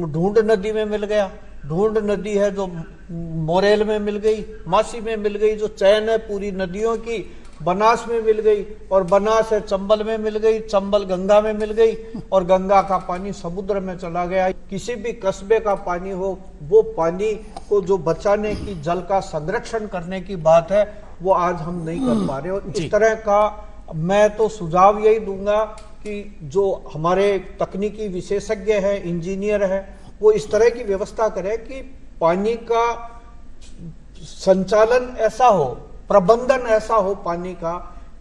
ढूंढ नदी में मिल गया, ढूंढ नदी है जो मोरेल में मिल गई, मासी में मिल गई, जो चैन है पूरी नदियों की बनास में मिल गई, और बनास है चंबल में मिल गई, चंबल गंगा में मिल गई, और गंगा का पानी समुद्र में चला गया। किसी भी कस्बे का पानी हो, वो पानी को जो बचाने की, जल का संरक्षण करने की बात है, वो आज हम नहीं कर पा रहे। और इस तरह का मैं तो सुझाव यही दूंगा कि जो हमारे तकनीकी विशेषज्ञ है, इंजीनियर है, वो इस तरह की व्यवस्था करें कि पानी का संचालन ऐसा हो, प्रबंधन ऐसा हो पानी का,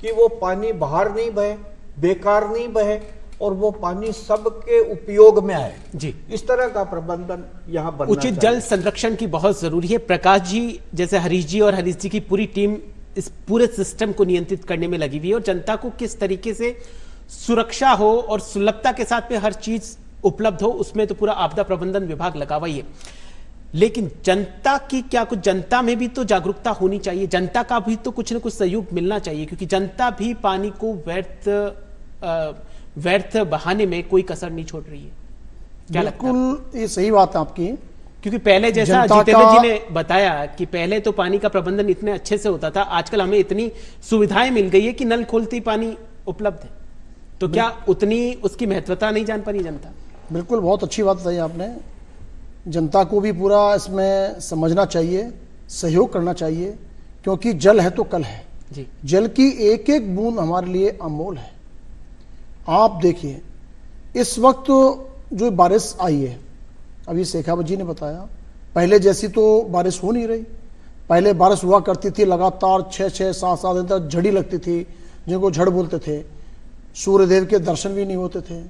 कि वो पानी बाहर नहीं बहे, बेकार नहीं बहे, और वो पानी सबके उपयोग में आए। जी, इस तरह का प्रबंधन यहाँ बनना उचित जल संरक्षण की बहुत जरूरी है। प्रकाश जी, जैसे हरीश जी और हरीश जी की पूरी टीम इस पूरे सिस्टम को नियंत्रित करने में लगी हुई है, और जनता को किस तरीके से सुरक्षा हो और सुलभता के साथ में हर चीज उपलब्ध हो, उसमें तो पूरा आपदा प्रबंधन विभाग लगा हुआ ही है। लेकिन जनता की क्या, कुछ जनता में भी तो जागरूकता होनी चाहिए, जनता का भी तो कुछ न कुछ सहयोग मिलना चाहिए, क्योंकि जनता भी पानी को व्यर्थ बहाने में कोई कसर नहीं छोड़ रही है। क्या लगता है? बिल्कुल ये सही बात है आपकी, क्योंकि पहले जैसा जितेंद्र जी ने बताया कि पहले तो पानी का प्रबंधन इतने अच्छे से होता था, आजकल हमें इतनी सुविधाएं मिल गई है कि नल खोलते ही पानी उपलब्ध है, तो क्या उतनी उसकी महत्वता नहीं जान पा रही जनता? बिल्कुल, बहुत अच्छी बात बताई आपने। जनता को भी पूरा इसमें समझना चाहिए, सहयोग करना चाहिए, क्योंकि जल है तो कल है जी। जल की एक एक बूंद हमारे लिए अनमोल है। आप देखिए इस वक्त जो बारिश आई है, अभी शेखावत जी ने बताया, पहले जैसी तो बारिश हो नहीं रही। पहले बारिश हुआ करती थी लगातार 6-6, 7-7 दिन तक झड़ी लगती थी, जिनको झड़ बोलते थे। सूर्यदेव के दर्शन भी नहीं होते थे।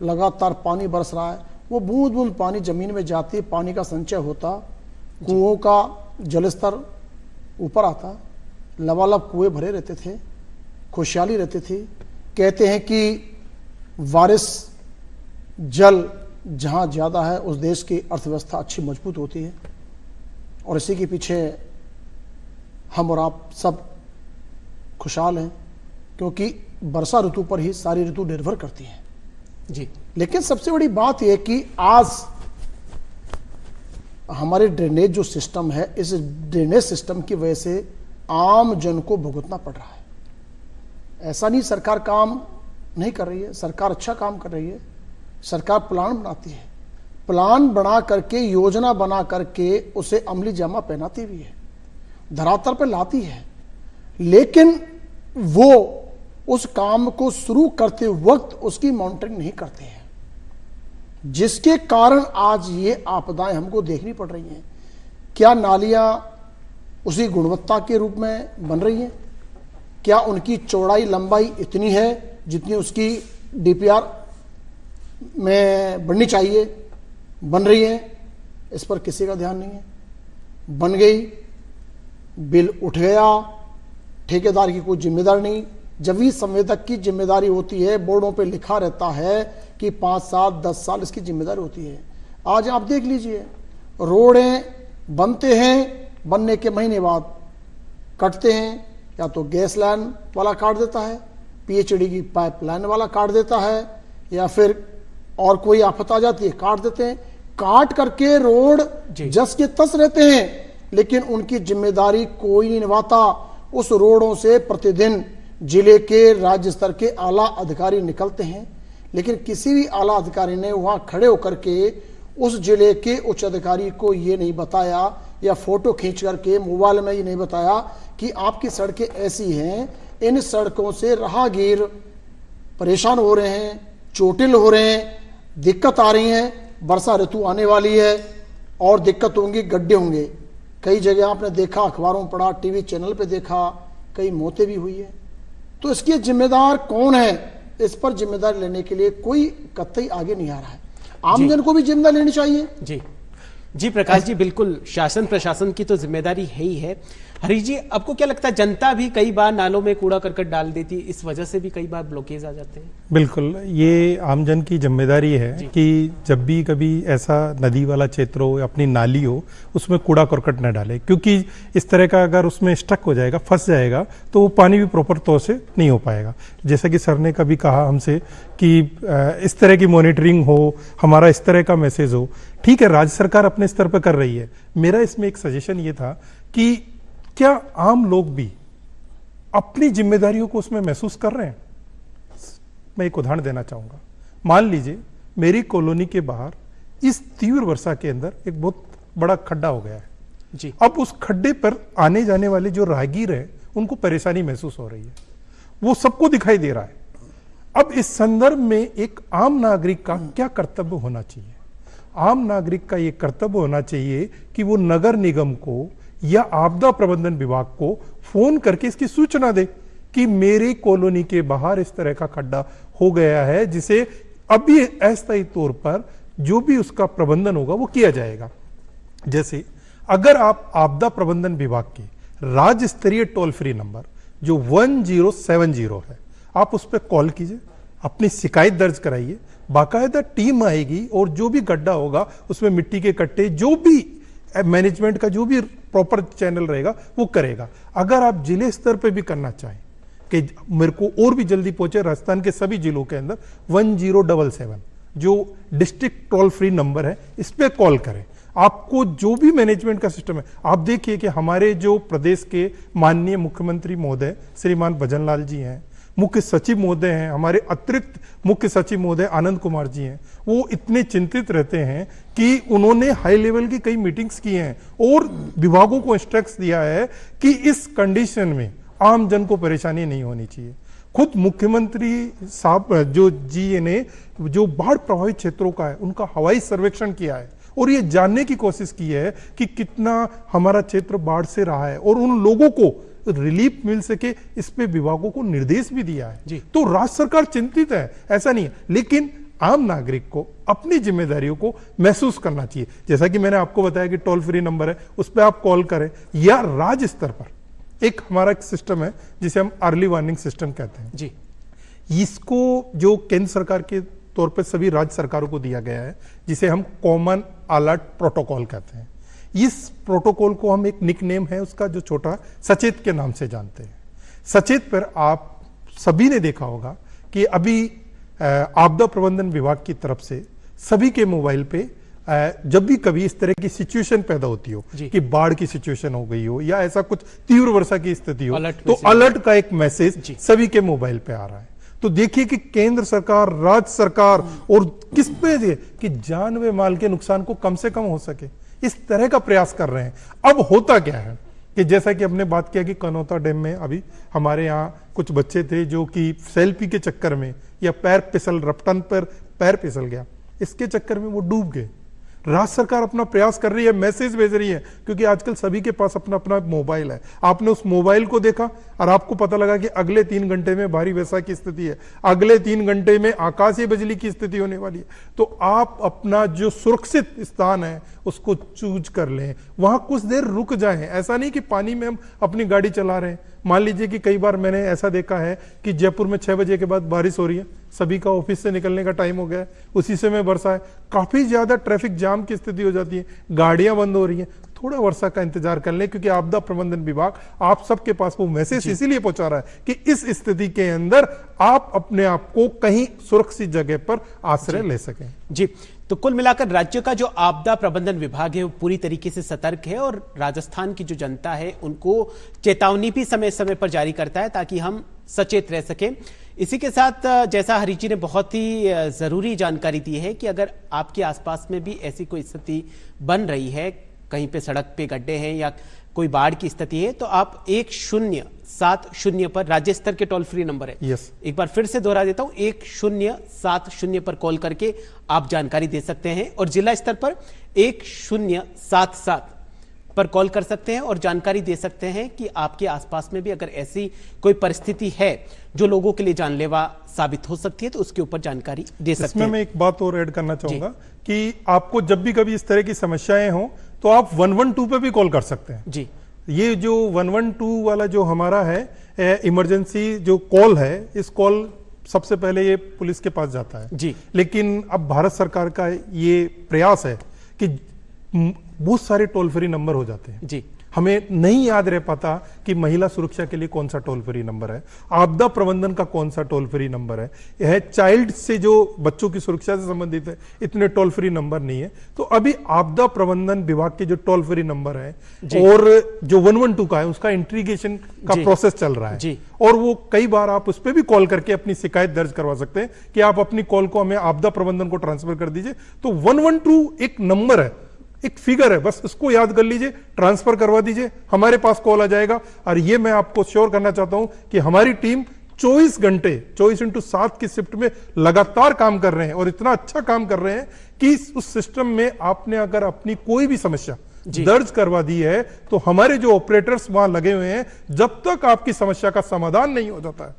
लगातार पानी बरस रहा है, वो बूंद बूंद पानी जमीन में जाती, पानी का संचय होता, कुओं का जलस्तर ऊपर आता, लबालब कुएं भरे रहते थे, खुशहाली रहती थी। कहते हैं कि बारिश जल जहाँ ज़्यादा है उस देश की अर्थव्यवस्था अच्छी मजबूत होती है, और इसी के पीछे हम और आप सब खुशहाल हैं, क्योंकि वर्षा ऋतु पर ही सारी ऋतु निर्भर करती है जी। लेकिन सबसे बड़ी बात यह कि आज हमारे ड्रेनेज जो सिस्टम है, इस ड्रेनेज सिस्टम की वजह से आम जन को भुगतना पड़ रहा है। ऐसा नहीं सरकार काम नहीं कर रही है, सरकार अच्छा काम कर रही है। सरकार प्लान बनाती है, प्लान बना करके, योजना बना करके उसे अमली जामा पहनाती भी है, धरातल पर लाती है, लेकिन वो उस काम को शुरू करते वक्त उसकी मॉनिटरिंग नहीं करते हैं, जिसके कारण आज ये आपदाएं हमको देखनी पड़ रही हैं। क्या नालियां उसी गुणवत्ता के रूप में बन रही हैं? क्या उनकी चौड़ाई लंबाई इतनी है जितनी उसकी डीपीआर में बननी चाहिए, बन रही है? इस पर किसी का ध्यान नहीं है। बन गई, बिल उठ गया, ठेकेदार की कोई जिम्मेदारी नहीं। जब भी संवेदक की जिम्मेदारी होती है, बोर्डों पे लिखा रहता है कि 5 साल 10 साल इसकी जिम्मेदारी होती है। आज आप देख लीजिए, रोडें बनते हैं, बनने के महीने बाद कटते हैं, या तो गैस लाइन वाला काट देता है, पीएचडी की पाइपलाइन वाला काट देता है, या फिर और कोई आफत आ जाती है काट देते हैं। काट करके रोड जस के तस रहते हैं, लेकिन उनकी जिम्मेदारी कोई नहीं निभाता। उस रोडों से प्रतिदिन जिले के, राज्य स्तर के आला अधिकारी निकलते हैं, लेकिन किसी भी आला अधिकारी ने वहां खड़े होकर के उस जिले के उच्च अधिकारी को ये नहीं बताया, या फोटो खींच करके मोबाइल में ये नहीं बताया कि आपकी सड़कें ऐसी हैं, इन सड़कों से राहगीर परेशान हो रहे हैं, चोटिल हो रहे हैं, दिक्कत आ रही है, वर्षा ऋतु आने वाली है और दिक्कत होंगी, गड्ढे होंगे। कई जगह आपने देखा, अखबारों में पढ़ा, टीवी चैनल पे देखा, कई मौतें भी हुई है। तो इसके जिम्मेदार कौन है? इस पर जिम्मेदारी लेने के लिए कोई कतई आगे नहीं आ रहा है। आमजन को भी जिम्मेदारी लेनी चाहिए। जी जी प्रकाश जी, बिल्कुल शासन प्रशासन की तो जिम्मेदारी है ही है। हरीश जी, आपको क्या लगता है, जनता भी कई बार नालों में कूड़ा करकट डाल देती है, इस वजह से भी कई बार ब्लॉकेज आ जाते हैं? बिल्कुल, ये आमजन की जिम्मेदारी है कि जब भी कभी ऐसा नदी वाला क्षेत्र हो, अपनी नाली हो, उसमें कूड़ा करकट न डाले, क्योंकि इस तरह का अगर उसमें स्टक हो जाएगा, फंस जाएगा, तो वो पानी भी प्रॉपर तौर से नहीं हो पाएगा। जैसा कि सर ने कभी कहा हमसे कि इस तरह की मॉनिटरिंग हो, हमारा इस तरह का मैसेज हो। ठीक है, राज्य सरकार अपने स्तर पर कर रही है। मेरा इसमें एक सजेशन ये था कि क्या आम लोग भी अपनी जिम्मेदारियों को उसमें महसूस कर रहे हैं? मैं एक उदाहरण देना चाहूंगा। मान लीजिए मेरी कॉलोनी के बाहर इस तीव्र वर्षा के अंदर एक बहुत बड़ा खड्डा हो गया है जी। अब उस खड्डे पर आने जाने वाले जो राहगीर हैं उनको परेशानी महसूस हो रही है, वो सबको दिखाई दे रहा है। अब इस संदर्भ में एक आम नागरिक का क्या कर्तव्य होना चाहिए? आम नागरिक का यह कर्तव्य होना चाहिए कि वो नगर निगम को या आपदा प्रबंधन विभाग को फोन करके इसकी सूचना दे कि मेरी कॉलोनी के बाहर इस तरह का खड्डा हो गया है, जिसे अभी अस्थायी तौर पर जो भी उसका प्रबंधन होगा वो किया जाएगा। जैसे अगर आप आपदा प्रबंधन विभाग के राज्य स्तरीय टोल फ्री नंबर जो 1070 है, आप उस पर कॉल कीजिए, अपनी शिकायत दर्ज कराइए, बाकायदा टीम आएगी और जो भी गड्ढा होगा उसमें मिट्टी के कट्टे, जो भी मैनेजमेंट का जो भी प्रॉपर चैनल रहेगा वो करेगा। अगर आप जिले स्तर पे भी करना चाहें कि मेरे को और भी जल्दी पहुंचे, राजस्थान के सभी जिलों के अंदर 1077 जो डिस्ट्रिक्ट टोल फ्री नंबर है, इस पे कॉल करें। आपको जो भी मैनेजमेंट का सिस्टम है, आप देखिए कि हमारे जो प्रदेश के माननीय मुख्यमंत्री महोदय श्रीमान भजन लाल जी हैं, मुख्य सचिव महोदय हैं, हमारे अतिरिक्त मुख्य सचिव महोदय आनंद कुमार जी हैं, वो इतने चिंतित रहते हैं कि उन्होंने हाई लेवल की कई मीटिंग्स की हैं और विभागों को इंस्ट्रक्ट दिया है कि इस कंडीशन में आम जन को परेशानी नहीं होनी चाहिए। खुद मुख्यमंत्री साहब जो जी ने जो बाढ़ प्रभावित क्षेत्रों का है उनका हवाई सर्वेक्षण किया है और ये जानने की कोशिश की है कि कितना हमारा क्षेत्र बाढ़ से रहा है और उन लोगों को रिलीफ मिल सके, इस पे विभागों को निर्देश भी दिया है। तो राज्य सरकार चिंतित है, ऐसा नहीं है, लेकिन आम नागरिक को अपनी जिम्मेदारियों को महसूस करना चाहिए। जैसा कि मैंने आपको बताया कि टोल फ्री नंबर है, उस पर आप कॉल करें, या राज्य स्तर पर एक हमारा सिस्टम है जिसे हम अर्ली वार्निंग सिस्टम कहते हैं जी। इसको जो केंद्र सरकार के तौर पर सभी राज्य सरकारों को दिया गया है, जिसे हम कॉमन अलर्ट प्रोटोकॉल कहते हैं। इस प्रोटोकॉल को हम एक निक नेम है उसका जो छोटा सचेत के नाम से जानते हैं। सचेत पर आप सभी ने देखा होगा कि अभी आपदा प्रबंधन विभाग की तरफ से सभी के मोबाइल पे जब भी कभी इस तरह की सिचुएशन पैदा होती हो कि बाढ़ की सिचुएशन हो गई हो या ऐसा कुछ तीव्र वर्षा की स्थिति हो, तो अलर्ट का एक मैसेज सभी के मोबाइल पे आ रहा है। तो देखिए कि केंद्र सरकार, राज्य सरकार और किस पे दे कि जान व माल के नुकसान को कम से कम हो सके, इस तरह का प्रयास कर रहे हैं। अब होता क्या है कि जैसा कि हमने बात किया कि कनौता डैम में अभी हमारे यहाँ कुछ बच्चे थे जो कि सेल्फी के चक्कर में या पैर फिसल, रपटन पर पैर फिसल गया, इसके चक्कर में वो डूब गए। राज्य सरकार अपना प्रयास कर रही है, मैसेज भेज रही है, क्योंकि आजकल सभी के पास अपना अपना मोबाइल है। आपने उस मोबाइल को देखा और आपको पता लगा कि अगले 3 घंटे में भारी वर्षा की स्थिति है, अगले 3 घंटे में आकाशीय बिजली की स्थिति होने वाली है, तो आप अपना जो सुरक्षित स्थान है उसको चूज कर लें, वहां कुछ देर रुक जाएं। ऐसा नहीं कि पानी में हम अपनी गाड़ी चला रहे हैं। मान लीजिए कि कई बार मैंने ऐसा देखा है कि जयपुर में 6 बजे के बाद बारिश हो रही है, सभी का ऑफिस से निकलने का टाइम हो गया है, उसी समय वर्षा है, काफी ज्यादा ट्रैफिक जाम की स्थिति हो जाती है, गाड़ियां बंद हो रही हैं। थोड़ा वर्षा का इंतजार कर लें, क्योंकि आपदा प्रबंधन विभाग आप सबके पास वो मैसेज इसीलिए पहुंचा रहा है कि इस स्थिति के अंदर आप अपने आप को कहीं सुरक्षित जगह पर आश्रय ले सकें। जी, तो कुल मिलाकर राज्य का जो आपदा प्रबंधन विभाग है वो पूरी तरीके से सतर्क है और राजस्थान की जो जनता है उनको चेतावनी भी समय समय पर जारी करता है ताकि हम सचेत रह सकें। इसी के साथ जैसा हरीश जी ने बहुत ही जरूरी जानकारी दी है कि अगर आपके आसपास में भी ऐसी कोई स्थिति बन रही है, कहीं पे सड़क पे गड्ढे हैं या कोई बाढ़ की स्थिति है, तो आप 1070 पर राज्य स्तर के टोल फ्री नंबर है, एक बार फिर से दोहरा देता हूं, 1070 पर कॉल करके आप जानकारी दे सकते हैं और जिला स्तर पर 1077 पर कॉल कर सकते हैं और जानकारी दे सकते हैं कि आपके आसपास में भी अगर ऐसी कोई परिस्थिति है जो लोगों के लिए जानलेवा साबित हो सकती है तो उसके ऊपर जानकारी दे सकते हैं। इसमें मैं एक बात और ऐड करना चाहूंगा कि आपको जब भी कभी इस तरह की समस्याएं हो तो आप 112 पे भी कॉल कर सकते हैं। जी, ये जो 112 वाला जो हमारा है इमरजेंसी जो कॉल है, इस कॉल सबसे पहले ये पुलिस के पास जाता है जी। लेकिन अब भारत सरकार का ये प्रयास है कि बहुत सारे टोल फ्री नंबर हो जाते हैं जी, हमें नहीं याद रह पाता कि महिला सुरक्षा के लिए कौन सा टोल फ्री नंबर है, आपदा प्रबंधन का कौन सा टोल फ्री नंबर है, यह चाइल्ड से जो बच्चों की सुरक्षा से संबंधित है इतने टोल फ्री नंबर नहीं है। तो अभी आपदा प्रबंधन विभाग के जो टोल फ्री नंबर है और जो 112 का है उसका इंट्रीगेशन का प्रोसेस चल रहा है और वो कई बार आप उस पर भी कॉल करके अपनी शिकायत दर्ज करवा सकते हैं कि आप अपनी कॉल को हमें आपदा प्रबंधन को ट्रांसफर कर दीजिए। तो 112 एक नंबर है, एक फिगर है, बस इसको याद कर लीजिए, ट्रांसफर करवा दीजिए, हमारे पास कॉल आ जाएगा। और ये मैं आपको श्योर करना चाहता हूं कि हमारी टीम 24 घंटे 24x7 की शिफ्ट में लगातार काम कर रहे हैं और इतना अच्छा काम कर रहे हैं कि उस सिस्टम में आपने अगर अपनी कोई भी समस्या दर्ज करवा दी है तो हमारे जो ऑपरेटर्स वहां लगे हुए हैं, जब तक आपकी समस्या का समाधान नहीं हो जाता है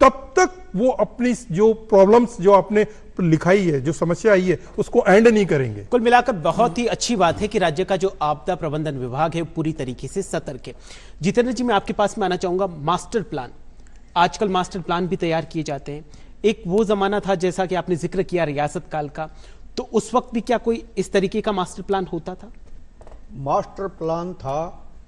तब तक वो अपनी जो प्रॉब्लम्स जो आपने लिखाई है, जो समस्या आई है, उसको एंड नहीं करेंगे। कुल मिलाकर बहुत ही अच्छी बात है कि राज्य का जो आपदा प्रबंधन विभाग है पूरी तरीके से सतर्क है। जितेंद्र जी, मैं आपके पास में आना चाहूंगा। मास्टर प्लान, आजकल मास्टर प्लान भी तैयार किए जाते हैं। एक वो जमाना था जैसा कि आपने जिक्र किया रियासत काल का, तो उस वक्त भी क्या कोई इस तरीके का मास्टर प्लान होता था? मास्टर प्लान था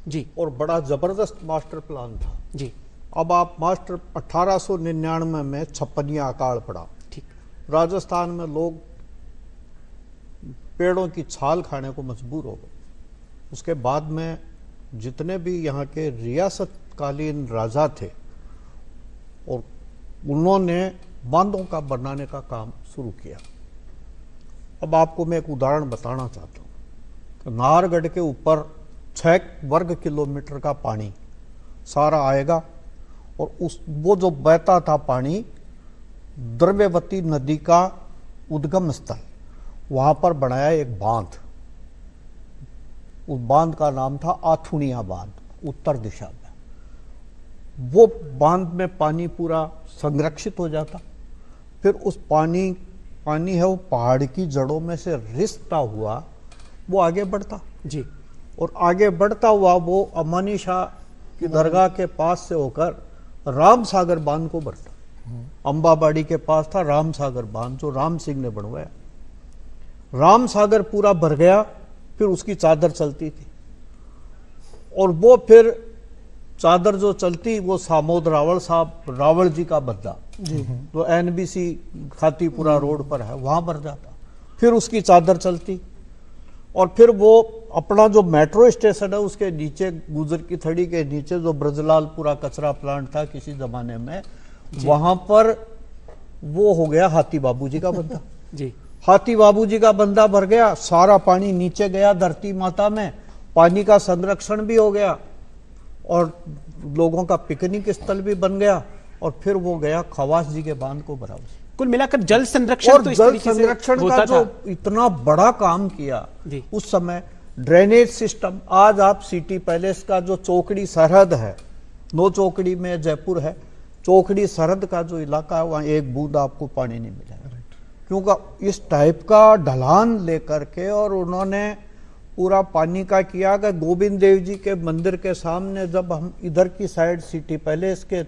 जी, और बड़ा जबरदस्त मास्टर प्लान था जी। अब आप मास्टर 1899 में छप्पनिया अकाल पड़ा, ठीक। राजस्थान में लोग पेड़ों की छाल खाने को मजबूर हो गए। उसके बाद में जितने भी यहाँ के रियासतकालीन राजा थे और उन्होंने बांधों का बनाने का काम शुरू किया। अब आपको मैं एक उदाहरण बताना चाहता हूँ कि नाहरगढ़ के ऊपर 6 वर्ग किलोमीटर का पानी सारा आएगा और वो जो बहता था पानी द्रव्यवती नदी का उद्गम स्थल, वहां पर बनाया एक बांध। उस बांध का नाम था आथुनिया बांध, उत्तर दिशा में। वो बांध में पानी पूरा संरक्षित हो जाता, फिर उस पानी है वो पहाड़ की जड़ों में से रिसता हुआ वो आगे बढ़ता जी, और आगे बढ़ता हुआ वो अमानी शाह की दरगाह के पास से होकर राम सागर बांध को बढ़ता। अंबाबाड़ी के पास था राम सागर बांध, जो राम सिंह ने बनवाया। राम सागर पूरा भर गया, फिर उसकी चादर चलती थी और वो फिर चादर जो चलती वो सामोद रावल साहब, रावल जी का बद्दा जो NBC खातीपुरा रोड पर है, वहां भर जाता। फिर उसकी चादर चलती और फिर वो अपना जो मेट्रो स्टेशन है उसके नीचे, गुजर की थड़ी के नीचे जो ब्रजलालपुरा कचरा प्लांट था किसी जमाने में, वहां पर वो हो गया हाथी बाबू जी का बंदा। जी, हाथी बाबू जी का बंदा भर गया, सारा पानी नीचे गया धरती माता में, पानी का संरक्षण भी हो गया और लोगों का पिकनिक स्थल भी बन गया और फिर वो गया खवास जी के बांध को भरा। कुल मिलाकर जल संरक्षण और तो इस जल तरीके से संरक्षण होता का जो था। इतना बड़ा काम किया जी। उस समय, ड्रेनेज सिस्टम। आज आप सिटी पैलेस का जो चौकड़ी सरहद है, 9 चौकड़ी में जयपुर है, चौकड़ी सरहद का जो इलाका है वहां एक बूंद आपको पानी नहीं मिलेगा, क्योंकि इस टाइप का ढलान लेकर के और उन्होंने पूरा पानी का किया। कि गोविंद देव जी के मंदिर के सामने जब हम इधर की साइड सिटी पैलेस के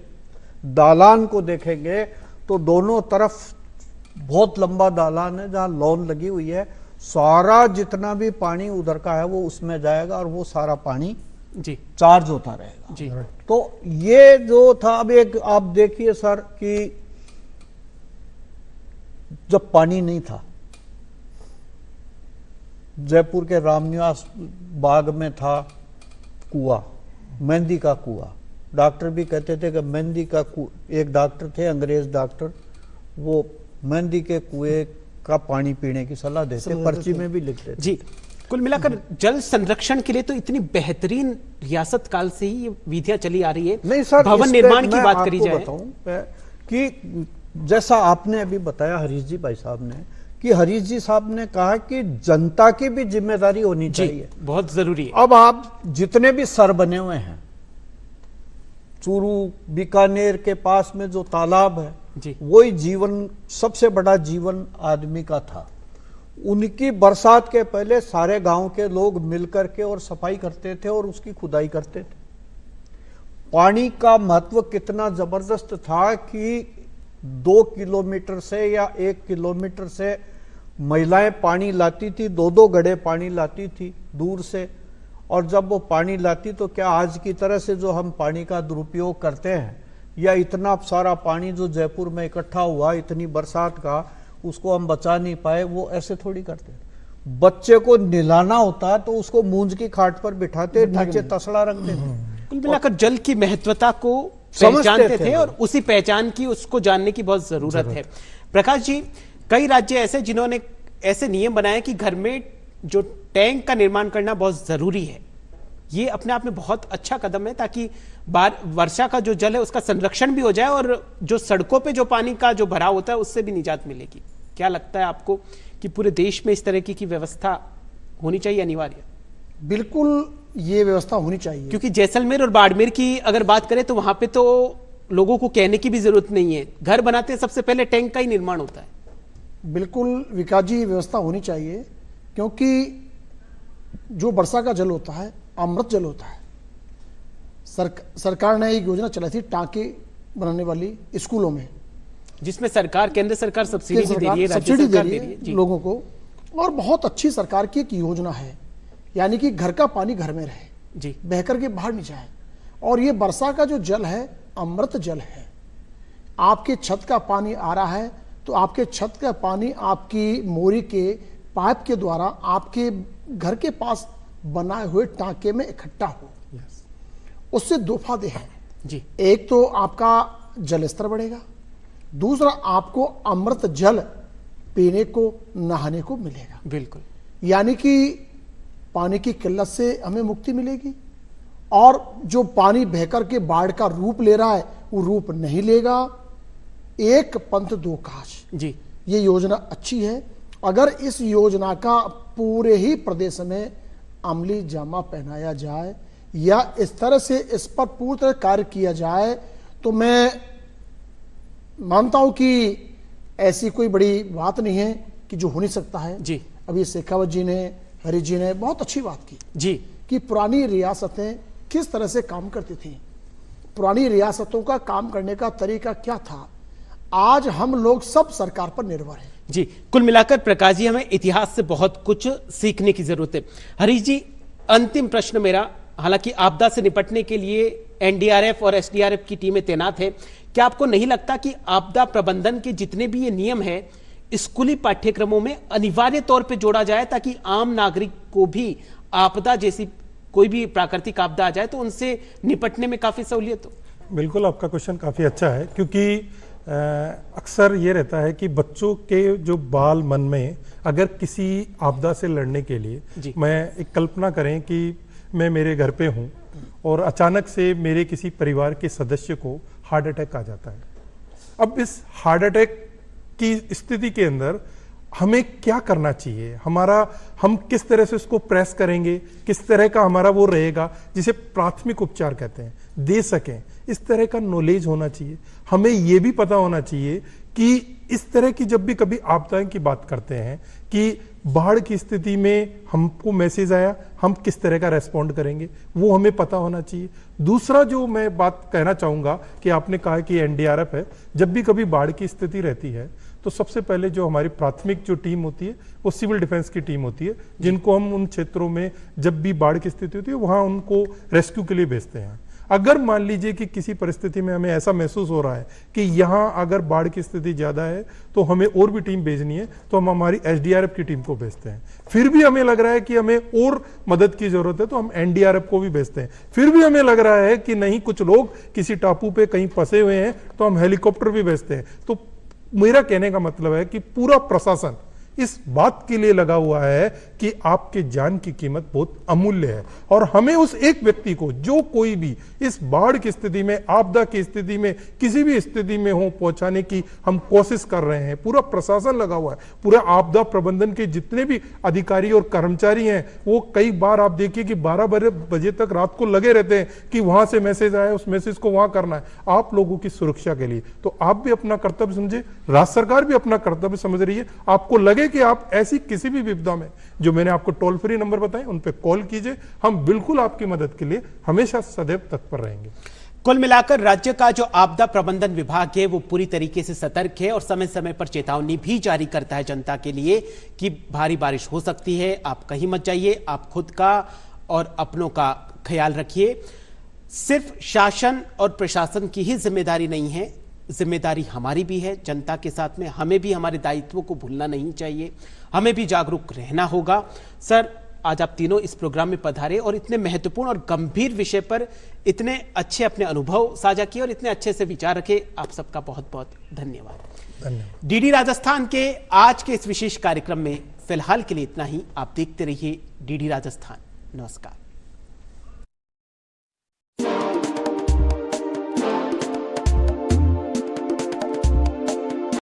दालान को देखेंगे तो दोनों तरफ बहुत लंबा दालान है जहां लॉन लगी हुई है, सारा जितना भी पानी उधर का है वो उसमें जाएगा और वो सारा पानी जी चार्ज होता रहेगा। जी, तो ये जो था, अब एक आप देखिए सर कि जब पानी नहीं था, जयपुर के रामनिवास बाग में था कुआं, मेहंदी का कुआं। डॉक्टर भी कहते थे कि मेहंदी का कुआं, एक डॉक्टर थे अंग्रेज डॉक्टर, वो मेहंदी के कुएं का पानी पीने की सलाह देते, पर्ची में भी लिखते थे। जी। कुल मिलाकर जल संरक्षण के लिए तो इतनी बेहतरीन रियासत काल से ही ये विधियां चली आ रही है। नहीं सर, भवन निर्माण की बात करी जाए कि जैसा आपने अभी बताया हरीश जी भाई साहब ने, कि हरीश जी साहब ने कहा कि जनता की भी जिम्मेदारी होनी चाहिए, बहुत जरूरी है। अब आप जितने भी सर बने हुए हैं, चूरू बीकानेर के पास में जो तालाब है जी, वही जीवन, सबसे बड़ा जीवन आदमी का था। उनकी बरसात के पहले सारे गांव के लोग मिलकर के और सफाई करते थे और उसकी खुदाई करते थे। पानी का महत्व कितना जबरदस्त था कि 2 किलोमीटर से या 1 किलोमीटर से महिलाएं पानी लाती थी, 2-2 गड्ढे पानी लाती थी दूर से, और जब वो पानी लाती तो क्या आज की तरह से जो हम पानी का दुरुपयोग करते हैं, या इतना सारा पानी जो जयपुर में इकट्ठा हुआ इतनी बरसात का, उसको हम बचा नहीं पाए, वो ऐसे थोड़ी करते। बच्चे को नहलाना होता तो उसको मूंज की खाट पर बिठाते, नीचे तसड़ा रखते थे। कुल मिलाकर जल की महत्वता को समझते पहचानते थे थे और उसी पहचान की उसको जानने की बहुत जरूरत है। प्रकाश जी, कई राज्य ऐसे जिन्होंने ऐसे नियम बनाए कि घर में जो टैंक का निर्माण करना बहुत जरूरी है। ये अपने आप में बहुत अच्छा कदम है ताकि वर्षा का जो जल है उसका संरक्षण भी हो जाए और जो सड़कों पे जो पानी का जो भराव होता है उससे भी निजात मिलेगी। क्या लगता है आपको कि पूरे देश में इस तरह की व्यवस्था होनी चाहिए, अनिवार्य? बिल्कुल ये व्यवस्था होनी चाहिए, क्योंकि जैसलमेर और बाड़मेर की अगर बात करें तो वहां पे तो लोगों को कहने की भी जरूरत नहीं है, घर बनाते हैं सबसे पहले टैंक का ही निर्माण होता है। बिल्कुल विकास जी, व्यवस्था होनी चाहिए, क्योंकि जो वर्षा का जल होता है अमृत जल होता है। सरकार ने एक योजना चलाई थी टांके बनाने वाली स्कूलों में, जिसमें सरकार, केंद्र सरकार सब्सिडी भी दे रही है, राज्य सब्सिडी दे सरकार रही है लोगों को, और बहुत अच्छी सरकार की एक योजना है। यानी कि घर का पानी घर में रहे जी, बहकर के बाहर नहीं जाए। और ये वर्षा का जो जल है अमृत जल है। आपके छत का पानी आ रहा है तो आपके छत का पानी आपकी मोरी के पाइप के द्वारा आपके घर के पास बनाए हुए टांके में इकट्ठा हो। उससे दो फायदे हैं जी। एक तो आपका जल स्तर बढ़ेगा, दूसरा आपको अमृत जल पीने को, नहाने को मिलेगा। बिल्कुल, यानी कि पानी की किल्लत से हमें मुक्ति मिलेगी, और जो पानी बहकर के बाढ़ का रूप ले रहा है वो रूप नहीं लेगा। एक पंथ दो काज जी, ये योजना अच्छी है। अगर इस योजना का पूरे ही प्रदेश में अमली जामा पहनाया जाए या इस तरह से इस पर पूरी तरह कार्य किया जाए तो मैं मानता हूं कि ऐसी कोई बड़ी बात नहीं है कि जो हो नहीं सकता है जी। अभी शेखावत जी ने, हरीश जी ने बहुत अच्छी बात की जी, कि पुरानी रियासतें किस तरह से काम करती थी, पुरानी रियासतों का काम करने का तरीका क्या था। आज हम लोग सब सरकार पर निर्भर हैं। जी, कुल मिलाकर प्रकाश जी, हमें इतिहास से बहुत कुछ सीखने की जरूरत है। हरीश जी, अंतिम प्रश्न मेरा, हालांकि आपदा से निपटने के लिए एनडीआरएफ और एसडीआरएफ की टीमें तैनात है, क्या आपको नहीं लगता कि आपदा प्रबंधन के जितने भी ये नियम हैं स्कूली पाठ्यक्रमों में अनिवार्य तौर पे जोड़ा जाए ताकि आम नागरिक को भी आपदा जैसी कोई भी प्राकृतिक आपदा आ जाए तो उनसे निपटने में काफी सहूलियत हो? बिल्कुल, आपका क्वेश्चन काफी अच्छा है, क्योंकि अक्सर ये रहता है कि बच्चों के जो बाल मन में अगर किसी आपदा से लड़ने के लिए, मैं एक कल्पना करें कि मैं मेरे घर पे हूं और अचानक से मेरे किसी परिवार के सदस्य को हार्ट अटैक आ जाता है। अब इस हार्ट अटैक की स्थिति के अंदर हमें क्या करना चाहिए, हम किस तरह से उसको प्रेस करेंगे, किस तरह का हमारा वो रहेगा जिसे प्राथमिक उपचार कहते हैं, दे सकें, इस तरह का नॉलेज होना चाहिए। हमें ये भी पता होना चाहिए कि इस तरह की जब भी कभी आपदाएं की बात करते हैं कि बाढ़ की स्थिति में हमको मैसेज आया, हम किस तरह का रेस्पॉन्ड करेंगे, वो हमें पता होना चाहिए। दूसरा जो मैं बात कहना चाहूंगा कि आपने कहा कि एनडीआरएफ है, जब भी कभी बाढ़ की स्थिति रहती है तो सबसे पहले जो हमारी प्राथमिक जो टीम होती है वो सिविल डिफेंस की टीम होती है, जिनको हम उन क्षेत्रों में जब भी बाढ़ की स्थिति होती है वहां उनको रेस्क्यू के लिए भेजते हैं। अगर मान लीजिए कि किसी परिस्थिति में हमें ऐसा महसूस हो रहा है कि यहां अगर बाढ़ की स्थिति ज्यादा है तो हमें और भी टीम भेजनी है, तो हम हमारी एसडीआरएफ की टीम को भेजते हैं। फिर भी हमें लग रहा है कि हमें और मदद की जरूरत है तो हम एनडीआरएफ को भी भेजते हैं। फिर भी हमें लग रहा है कि नहीं, कुछ लोग किसी टापू पे कहीं फंसे हुए हैं तो हम हेलीकॉप्टर भी भेजते हैं। तो मेरा कहने का मतलब है कि पूरा प्रशासन इस बात के लिए लगा हुआ है कि आपके जान की कीमत बहुत अमूल्य है, और हमें उस एक व्यक्ति को, जो कोई भी इस बाढ़ की स्थिति में, आपदा की स्थिति में, किसी भी स्थिति में हो, पहुंचाने की हम कोशिश कर रहे हैं। पूरा प्रशासन लगा हुआ है, पूरा आपदा प्रबंधन के जितने भी अधिकारी और कर्मचारी हैं वो कई बार आप देखिए कि 12 बजे तक रात को लगे रहते हैं कि वहां से मैसेज आया, उस मैसेज को वहां करना है आप लोगों की सुरक्षा के लिए। तो आप भी अपना कर्तव्य समझे, राज्य सरकार भी अपना कर्तव्य समझ रही है। आपको लगे कि आप ऐसी किसी भी विपदा में, जो मैंने आपको टोल फ्री नंबर बताए उन पे कॉल कीजिए, हम बिल्कुल आपकी मदद के लिए हमेशा सदैव तत्पर रहेंगे। कुल मिलाकर राज्य का जो आपदा प्रबंधन विभाग है वो पूरी तरीके से सतर्क है और समय समय पर चेतावनी भी जारी करता है जनता के लिए कि भारी बारिश हो सकती है, आप कहीं मत जाइए, आप खुद का और अपनों का ख्याल रखिए। सिर्फ शासन और प्रशासन की ही जिम्मेदारी नहीं है, जिम्मेदारी हमारी भी है जनता के साथ में। हमें भी हमारे दायित्वों को भूलना नहीं चाहिए, हमें भी जागरूक रहना होगा। सर, आज आप तीनों इस प्रोग्राम में पधारे और इतने महत्वपूर्ण और गंभीर विषय पर इतने अच्छे अपने अनुभव साझा किए और इतने अच्छे से विचार रखे। आप सबका बहुत बहुत धन्यवाद। धन्यवाद। डीडी राजस्थान के आज के इस विशेष कार्यक्रम में फिलहाल के लिए इतना ही। आप देखते रहिए डीडी राजस्थान। नमस्कार।